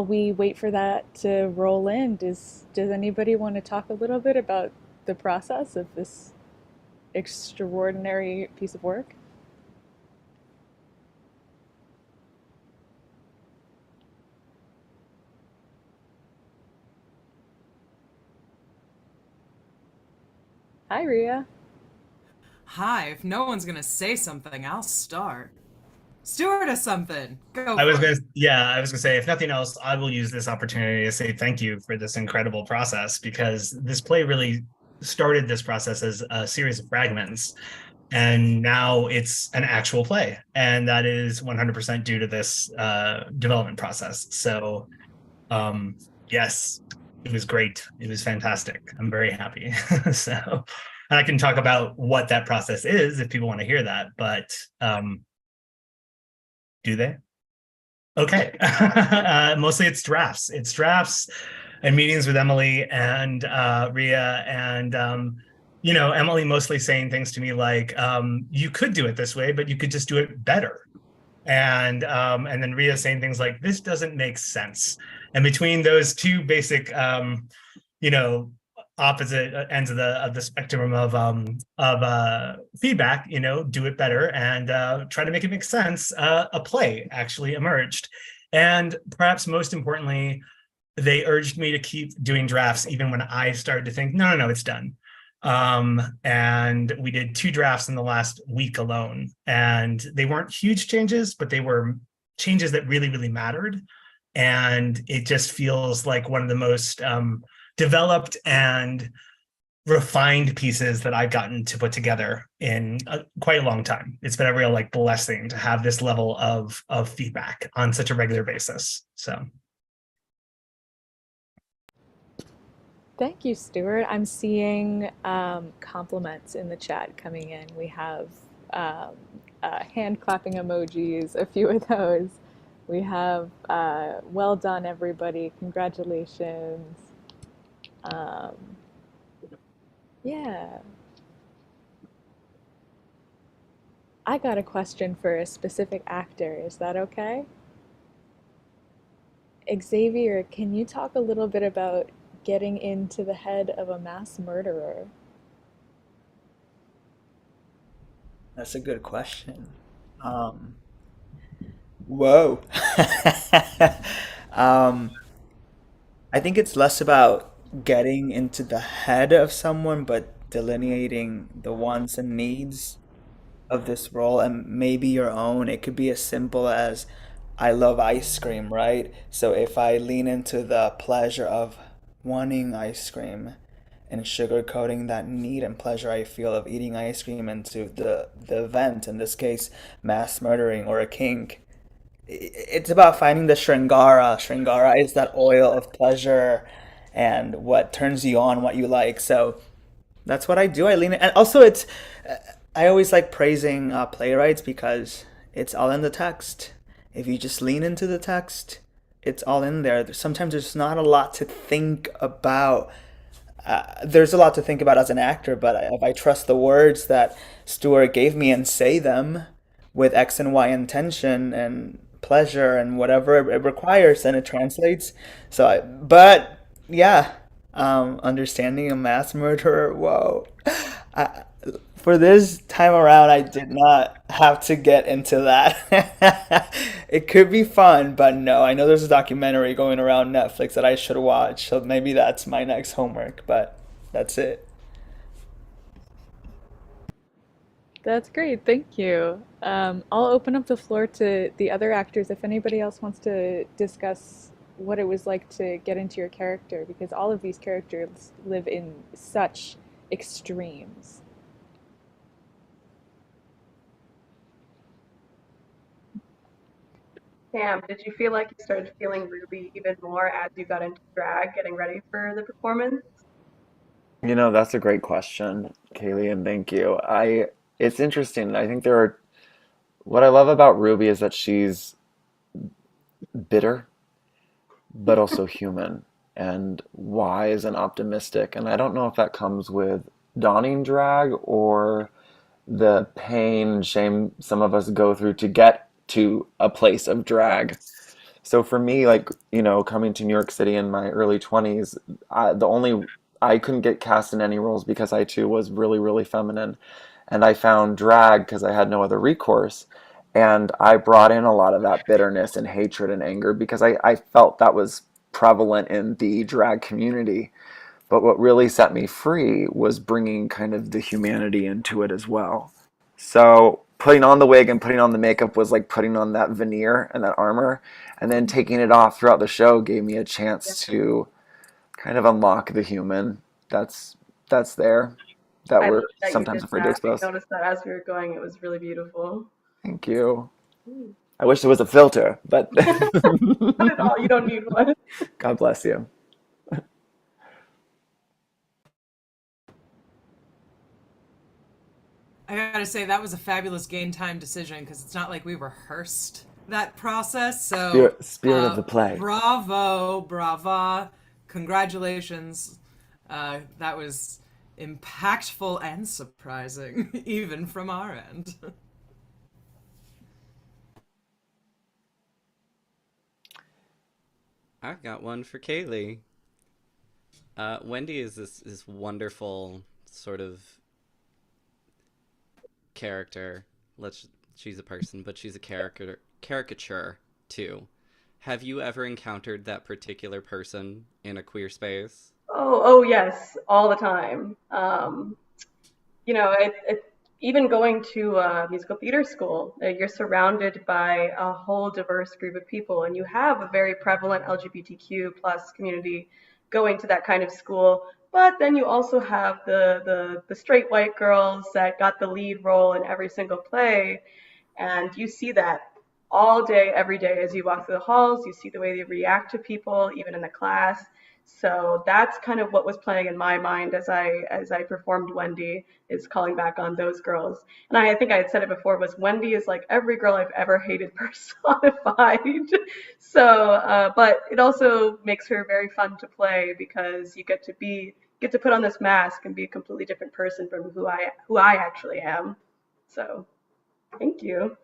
we wait for that to roll in, does anybody want to talk a little bit about the process of this extraordinary piece of work? Hi, Ria. Hi, if no one's gonna say something, I'll start. Stuart has something. Go I was for it. I was gonna say, if nothing else, I will use this opportunity to say thank you for this incredible process, because this play really started this process as a series of fragments, and now it's an actual play, and that is 100% due to this development process. So, yes, it was great. It was fantastic. I'm very happy. So, and I can talk about what that process is if people want to hear that, but do they? Okay. Mostly it's drafts. It's drafts and meetings with Emily and Ria, and Emily mostly saying things to me like, you could do it this way, but you could just do it better. And then Ria saying things like, this doesn't make sense. And between those two basic opposite ends of the spectrum of feedback, do it better and try to make it make sense, a play actually emerged. And perhaps most importantly, they urged me to keep doing drafts even when I started to think, no, it's done. And we did 2 drafts in the last week alone, and they weren't huge changes, but they were changes that really, really mattered. And it just feels like one of the most developed and refined pieces that I've gotten to put together in quite a long time. It's been a real blessing to have this level of feedback on such a regular basis. So. Thank you, Stuart. I'm seeing compliments in the chat coming in. We have hand clapping emojis, a few of those. We have well done, everybody. Congratulations. Yeah. I got a question for a specific actor. Is that okay? Xavier, can you talk a little bit about getting into the head of a mass murderer? That's a good question. Whoa. I think it's less about getting into the head of someone, but delineating the wants and needs of this role, and maybe your own. It could be as simple as, I love ice cream, right? So if I lean into the pleasure of wanting ice cream and sugarcoating that need and pleasure I feel of eating ice cream into the event, in this case, mass murdering or a kink, it's about finding the Shringara. Shringara is that oil of pleasure and what turns you on, what you like. So that's what I do. I lean in. And also, I always like praising playwrights because it's all in the text. If you just lean into the text, it's all in there. Sometimes there's not a lot to think about. There's a lot to think about as an actor, but if I trust the words that Stuart gave me and say them with X and Y intention and pleasure and whatever it requires, then it translates. But yeah, understanding a mass murderer, whoa. I, for this time around, I did not have to get into that. It could be fun, but no, I know there's a documentary going around Netflix that I should watch, so maybe that's my next homework, but that's it. That's great, thank you. I'll open up the floor to the other actors if anybody else wants to discuss what it was like to get into your character, because all of these characters live in such extremes. Sam, did you feel like you started feeling Ruby even more as you got into drag, getting ready for the performance? That's a great question, Kayleigh, and thank you. It's interesting. I think what I love about Ruby is that she's bitter, but also human, and wise and optimistic. And I don't know if that comes with donning drag or the pain and shame some of us go through to get to a place of drag. So for me, coming to New York City in my early 20s, I couldn't get cast in any roles because I too was really, really feminine. And I found drag because I had no other recourse. And I brought in a lot of that bitterness and hatred and anger because I felt that was prevalent in the drag community. But what really set me free was bringing kind of the humanity into it as well. So putting on the wig and putting on the makeup was like putting on that veneer and that armor, and then taking it off throughout the show gave me a chance to kind of unlock the human that's there that I we're love that you sometimes did afraid to that. I expose. noticed that as we were going. It was really beautiful. Thank you. I wish there was a filter, but Not at all. You don't need one. God bless you. I gotta say, that was a fabulous game time decision because it's not like we rehearsed that process. So, Spirit of the play. Bravo, brava, congratulations. That was impactful and surprising, even from our end. I've got one for Kayleigh. Wendy is this wonderful sort of character. She's a person, but she's a caricature too. Have you ever encountered that particular person in a queer space? Oh yes, all the time. You know, even going to musical theater school, you're surrounded by a whole diverse group of people, and you have a very prevalent LGBTQ plus community going to that kind of school. But then you also have the straight white girls that got the lead role in every single play, and you see that all day, every day as you walk through the halls. You see the way they react to people, even in the class. So that's kind of what was playing in my mind as I performed Wendy, is calling back on those girls. And I think I had said it before, was Wendy is like every girl I've ever hated personified. So, but it also makes her very fun to play because you get to put on this mask and be a completely different person from who I actually am. So, thank you.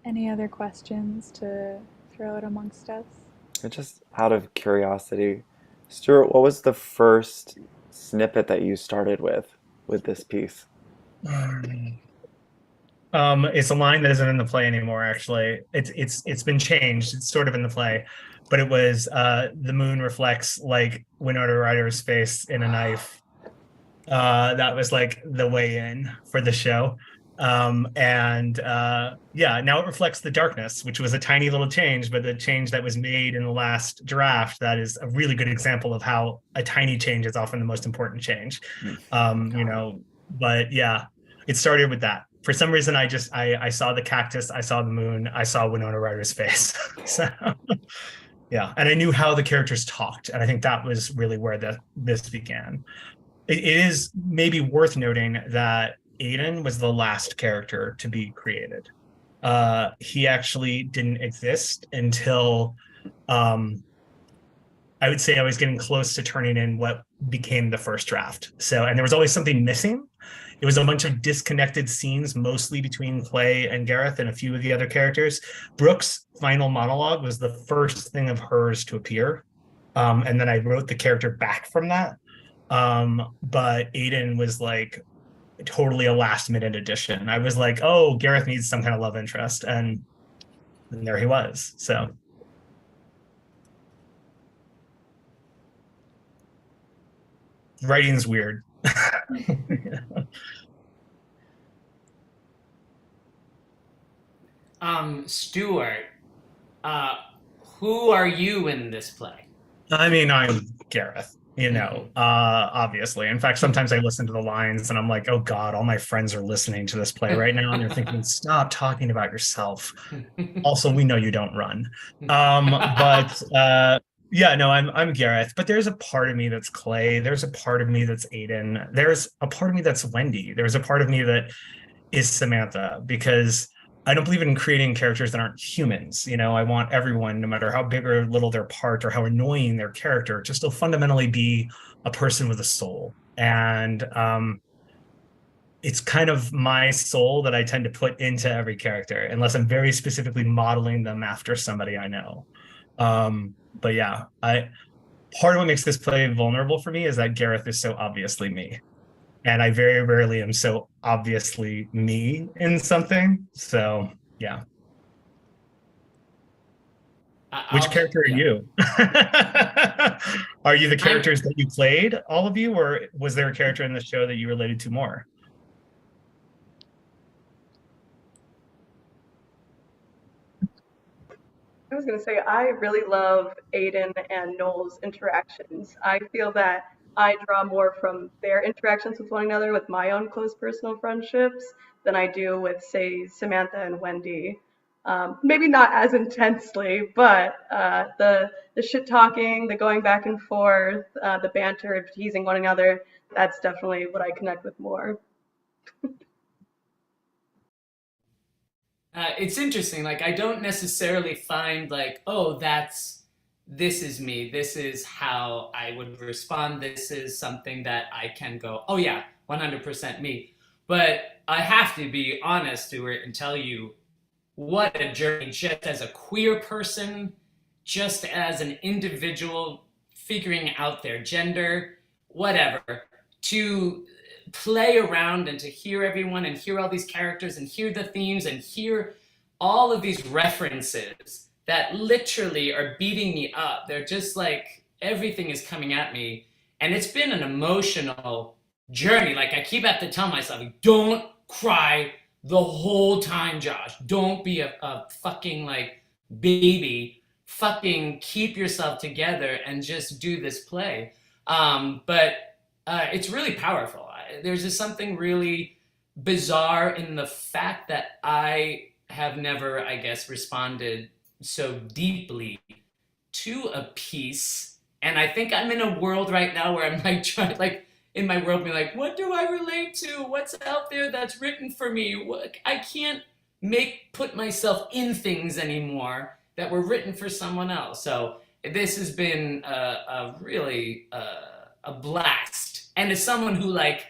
Any other questions to throw out amongst us? Just out of curiosity, Stuart, what was the first snippet that you started with this piece? It's a line that isn't in the play anymore. Actually, it's been changed. It's sort of in the play, but it was the moon reflects like Winona Ryder's face in a knife. That was like the way in for the show. Yeah, now it reflects the darkness, which was a tiny little change, but the change that was made in the last draft, that is a really good example of how a tiny change is often the most important change. You know, but yeah, it started with that. For some reason, I saw the cactus, I saw the moon, I saw Winona Ryder's face. So yeah, and I knew how the characters talked, and I think that was really where this began. It is maybe worth noting that Aiden was the last character to be created. He actually didn't exist until I would say I was getting close to turning in what became the first draft. So, and there was always something missing. It was a bunch of disconnected scenes, mostly between Clay and Gareth and a few of the other characters. Brooke's final monologue was the first thing of hers to appear. And then I wrote the character back from that. But Aiden was like totally a last minute addition. I was like, oh, Gareth needs some kind of love interest. And there he was. So. Writing's weird. Stuart, who are you in this play? I mean, I'm Gareth, you know, obviously. In fact, sometimes I listen to the lines and I'm like, oh God, all my friends are listening to this play right now. And they're thinking, stop talking about yourself. Also, we know you don't run. Yeah, no, I'm Gareth, but there's a part of me that's Clay. There's a part of me that's Aiden. There's a part of me that's Wendy. There's a part of me that is Samantha, because I don't believe in creating characters that aren't humans. You know, I want everyone, no matter how big or little their part or how annoying their character, to still fundamentally be a person with a soul. And it's kind of my soul that I tend to put into every character, unless I'm very specifically modeling them after somebody I know. But yeah, part of what makes this play vulnerable for me is that Gareth is so obviously me. And I very rarely am so obviously me in something. So yeah. Which character are you? Are you the characters that you played, all of you, or was there a character in the show that you related to more? I was going to say, I really love Aiden and Noel's interactions. I feel that I draw more from their interactions with one another with my own close personal friendships than I do with, say, Samantha and Wendy. Maybe not as intensely, but the shit talking, the going back and forth, the banter, teasing one another, that's definitely what I connect with more. It's interesting. Like, I don't necessarily find like, oh, this is me. This is how I would respond. This is something that I can go, oh yeah, 100% me. But I have to be honest, Stuart, and tell you what a journey, just as a queer person, just as an individual figuring out their gender, whatever, to play around and to hear everyone and hear all these characters and hear the themes and hear all of these references that literally are beating me up. They're just like, everything is coming at me. And it's been an emotional journey. Like, I keep have to tell myself, don't cry the whole time, Josh. Don't be a fucking like baby. Fucking keep yourself together and just do this play. But it's really powerful. There's just something really bizarre in the fact that I have never, I guess, responded so deeply to a piece. And I think I'm in a world right now where I'm like trying, like in my world, being like, what do I relate to? What's out there that's written for me? I can't put myself in things anymore that were written for someone else. So this has been a really a blast. And as someone who like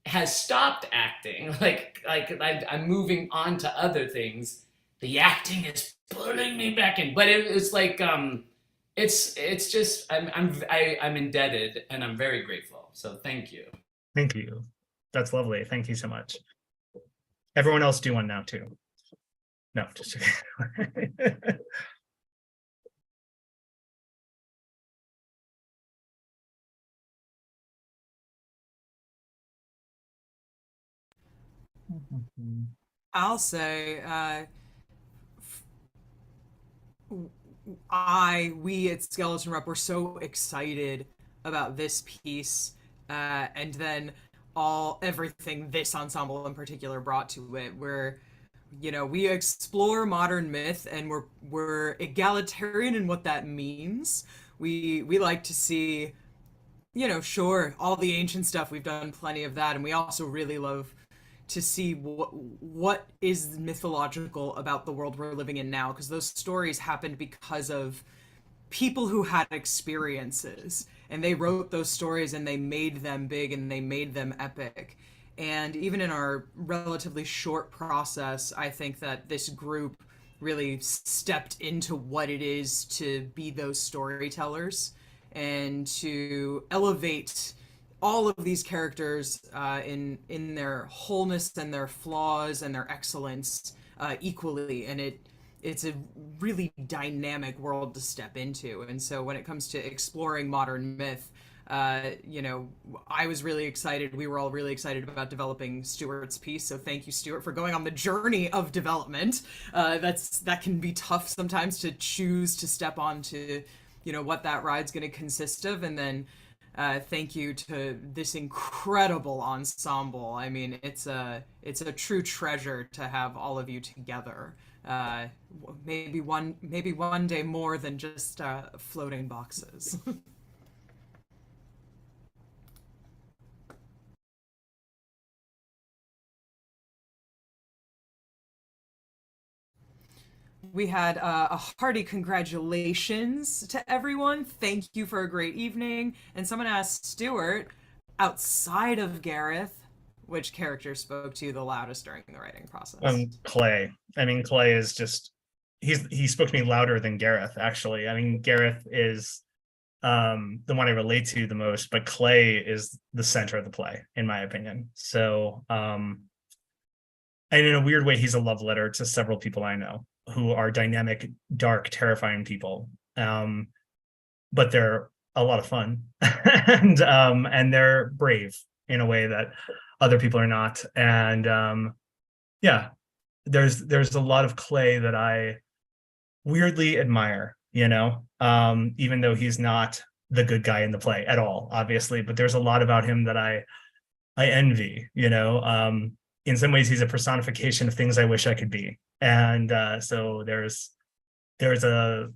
has stopped acting, like I'm moving on to other things, the acting is pulling me back in. But it's like it's just I'm indebted and I'm very grateful. So thank you. Thank you. That's lovely. Thank you so much. Everyone else do one now too. No, just I'll say, we at Skeleton Rep were so excited about this piece, and then everything this ensemble in particular brought to it, where, you know, we explore modern myth and we're egalitarian in what that means. We like to see, you know, sure, all the ancient stuff, we've done plenty of that, and we also really love to see what is mythological about the world we're living in now, because those stories happened because of people who had experiences, and they wrote those stories and they made them big and they made them epic. And even in our relatively short process, I think that this group really stepped into what it is to be those storytellers and to elevate all of these characters in their wholeness and their flaws and their excellence equally. And it's a really dynamic world to step into. And so when it comes to exploring modern myth, you know, I was really excited. We were all really excited about developing Stuart's piece. So thank you, Stuart, for going on the journey of development. That can be tough sometimes to choose to step onto, you know, what that ride's going to consist of. And then thank you to this incredible ensemble. I mean, it's a true treasure to have all of you together. Maybe one day more than just floating boxes. We had a hearty congratulations to everyone. Thank you for a great evening. And someone asked Stuart, outside of Gareth, which character spoke to you the loudest during the writing process? Clay. I mean, Clay is just, he spoke to me louder than Gareth, actually. I mean, Gareth is the one I relate to the most, but Clay is the center of the play, in my opinion. So, and in a weird way, he's a love letter to several people I know. who are dynamic, dark, terrifying people. But they're a lot of fun, and they're brave in a way that other people are not. And yeah, there's a lot of Clay that I weirdly admire, even though he's not the good guy in the play at all, obviously, but there's a lot about him that I envy, in some ways he's a personification of things I wish I could be. And so there's a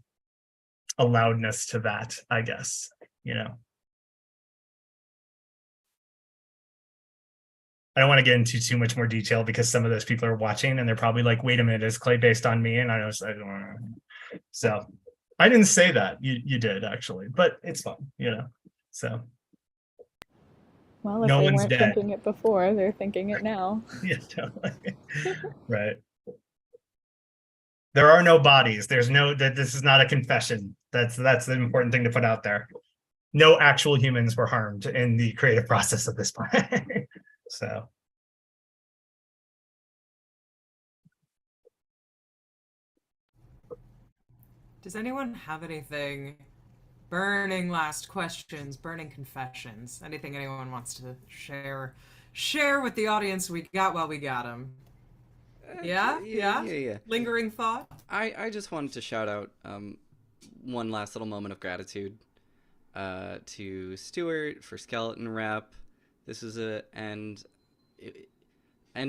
loudness to that, I guess, I don't want to get into too much more detail because some of those people are watching and they're probably like, wait a minute, is Clay based on me? And I don't know. So I didn't say that. You did actually, but it's fun, so. Well, if No they one's weren't dead. thinking it before, they're thinking it now. Yeah, totally. Right. There are no bodies. There's this is not a confession. That's the important thing to put out there. No actual humans were harmed in the creative process of this play. So. Does anyone have anything? Burning last questions, burning confessions, anything anyone wants to share with the audience we got while we got them? Yeah. Lingering thought? I just wanted to shout out one last little moment of gratitude to Stuart for Skeleton Rep. This is and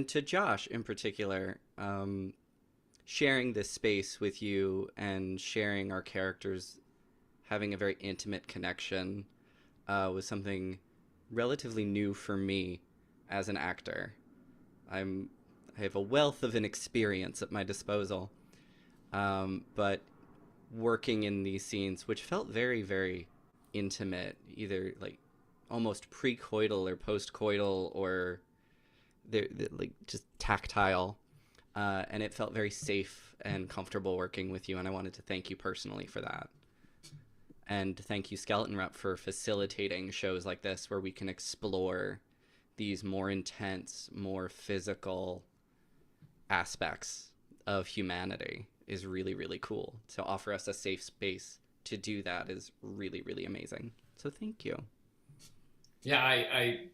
to Josh in particular, sharing this space with you and sharing our characters having a very intimate connection was something relatively new for me as an actor. I have a wealth of an experience at my disposal, but working in these scenes, which felt very, very intimate, either like almost pre-coital or post-coital, or they're like just tactile, and it felt very safe and comfortable working with you, and I wanted to thank you personally for that. And thank you, Skeleton Rep, for facilitating shows like this where we can explore these more intense, more physical aspects of humanity is really, really cool. To offer us a safe space to do that is really, really amazing. So thank you. Yeah,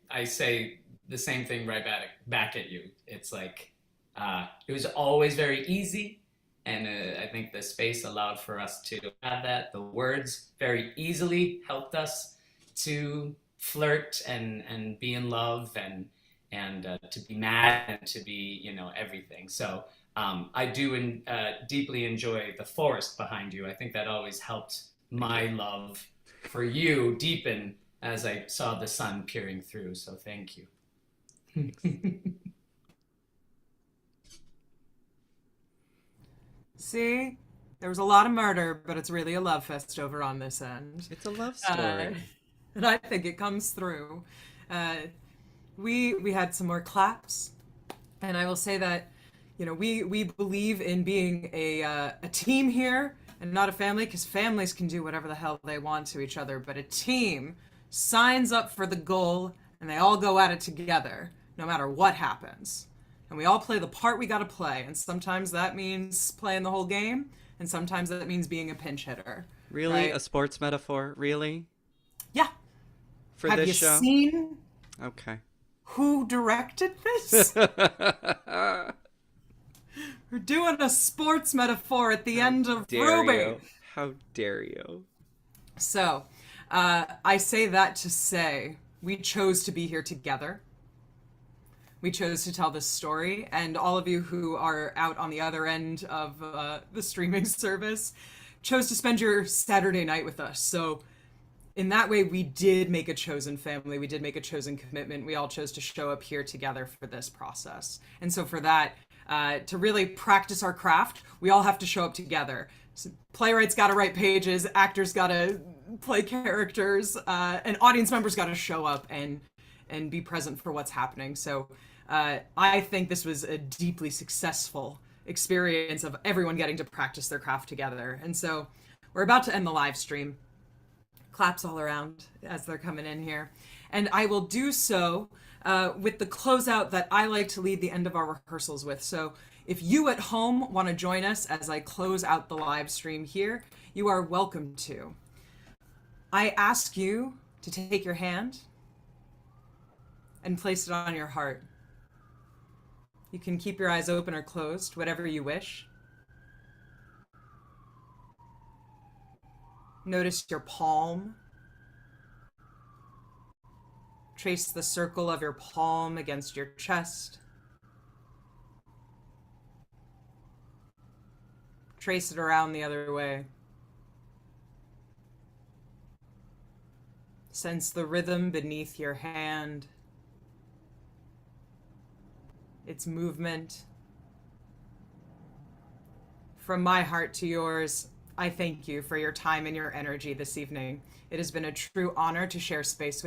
I say the same thing right back at you. It's like, it was always very easy. And I think the space allowed for us to have that. The words very easily helped us to flirt and be in love and to be mad and to be, everything. So I do deeply enjoy the forest behind you. I think that always helped my love for you deepen as I saw the sun peering through. So thank you. See, there was a lot of murder, but it's really a love fest over on this end. It's a love story. And I think it comes through. We had some more claps, and I will say that, we believe in being a team here and not a family, because families can do whatever the hell they want to each other, but a team signs up for the goal, and they all go at it together, no matter what happens. And we all play the part we gotta play, and sometimes that means playing the whole game, and sometimes that means being a pinch hitter. Really? Right? A sports metaphor? Really? Yeah. For Have this you show? seen Okay. who directed this? We're doing a sports metaphor at the end of Ruby. How dare you? So, I say that to say we chose to be here together. We chose to tell this story, and all of you who are out on the other end of the streaming service chose to spend your Saturday night with us. So in that way, we did make a chosen family. We did make a chosen commitment. We all chose to show up here together for this process. And so for that, to really practice our craft, we all have to show up together. So playwrights got to write pages, actors got to play characters, and audience members got to show up and be present for what's happening. So I think this was a deeply successful experience of everyone getting to practice their craft together. And so we're about to end the live stream. Claps all around as they're coming in here. And I will do so with the closeout that I like to lead the end of our rehearsals with. So If you at home want to join us as I close out the live stream here, you are welcome to. I ask you to take your hand and place it on your heart. You can keep your eyes open or closed, whatever you wish. Notice your palm. Trace the circle of your palm against your chest. Trace it around the other way. Sense the rhythm beneath your hand, its movement. From my heart to yours, I thank you for your time and your energy this evening. It has been a true honor to share space with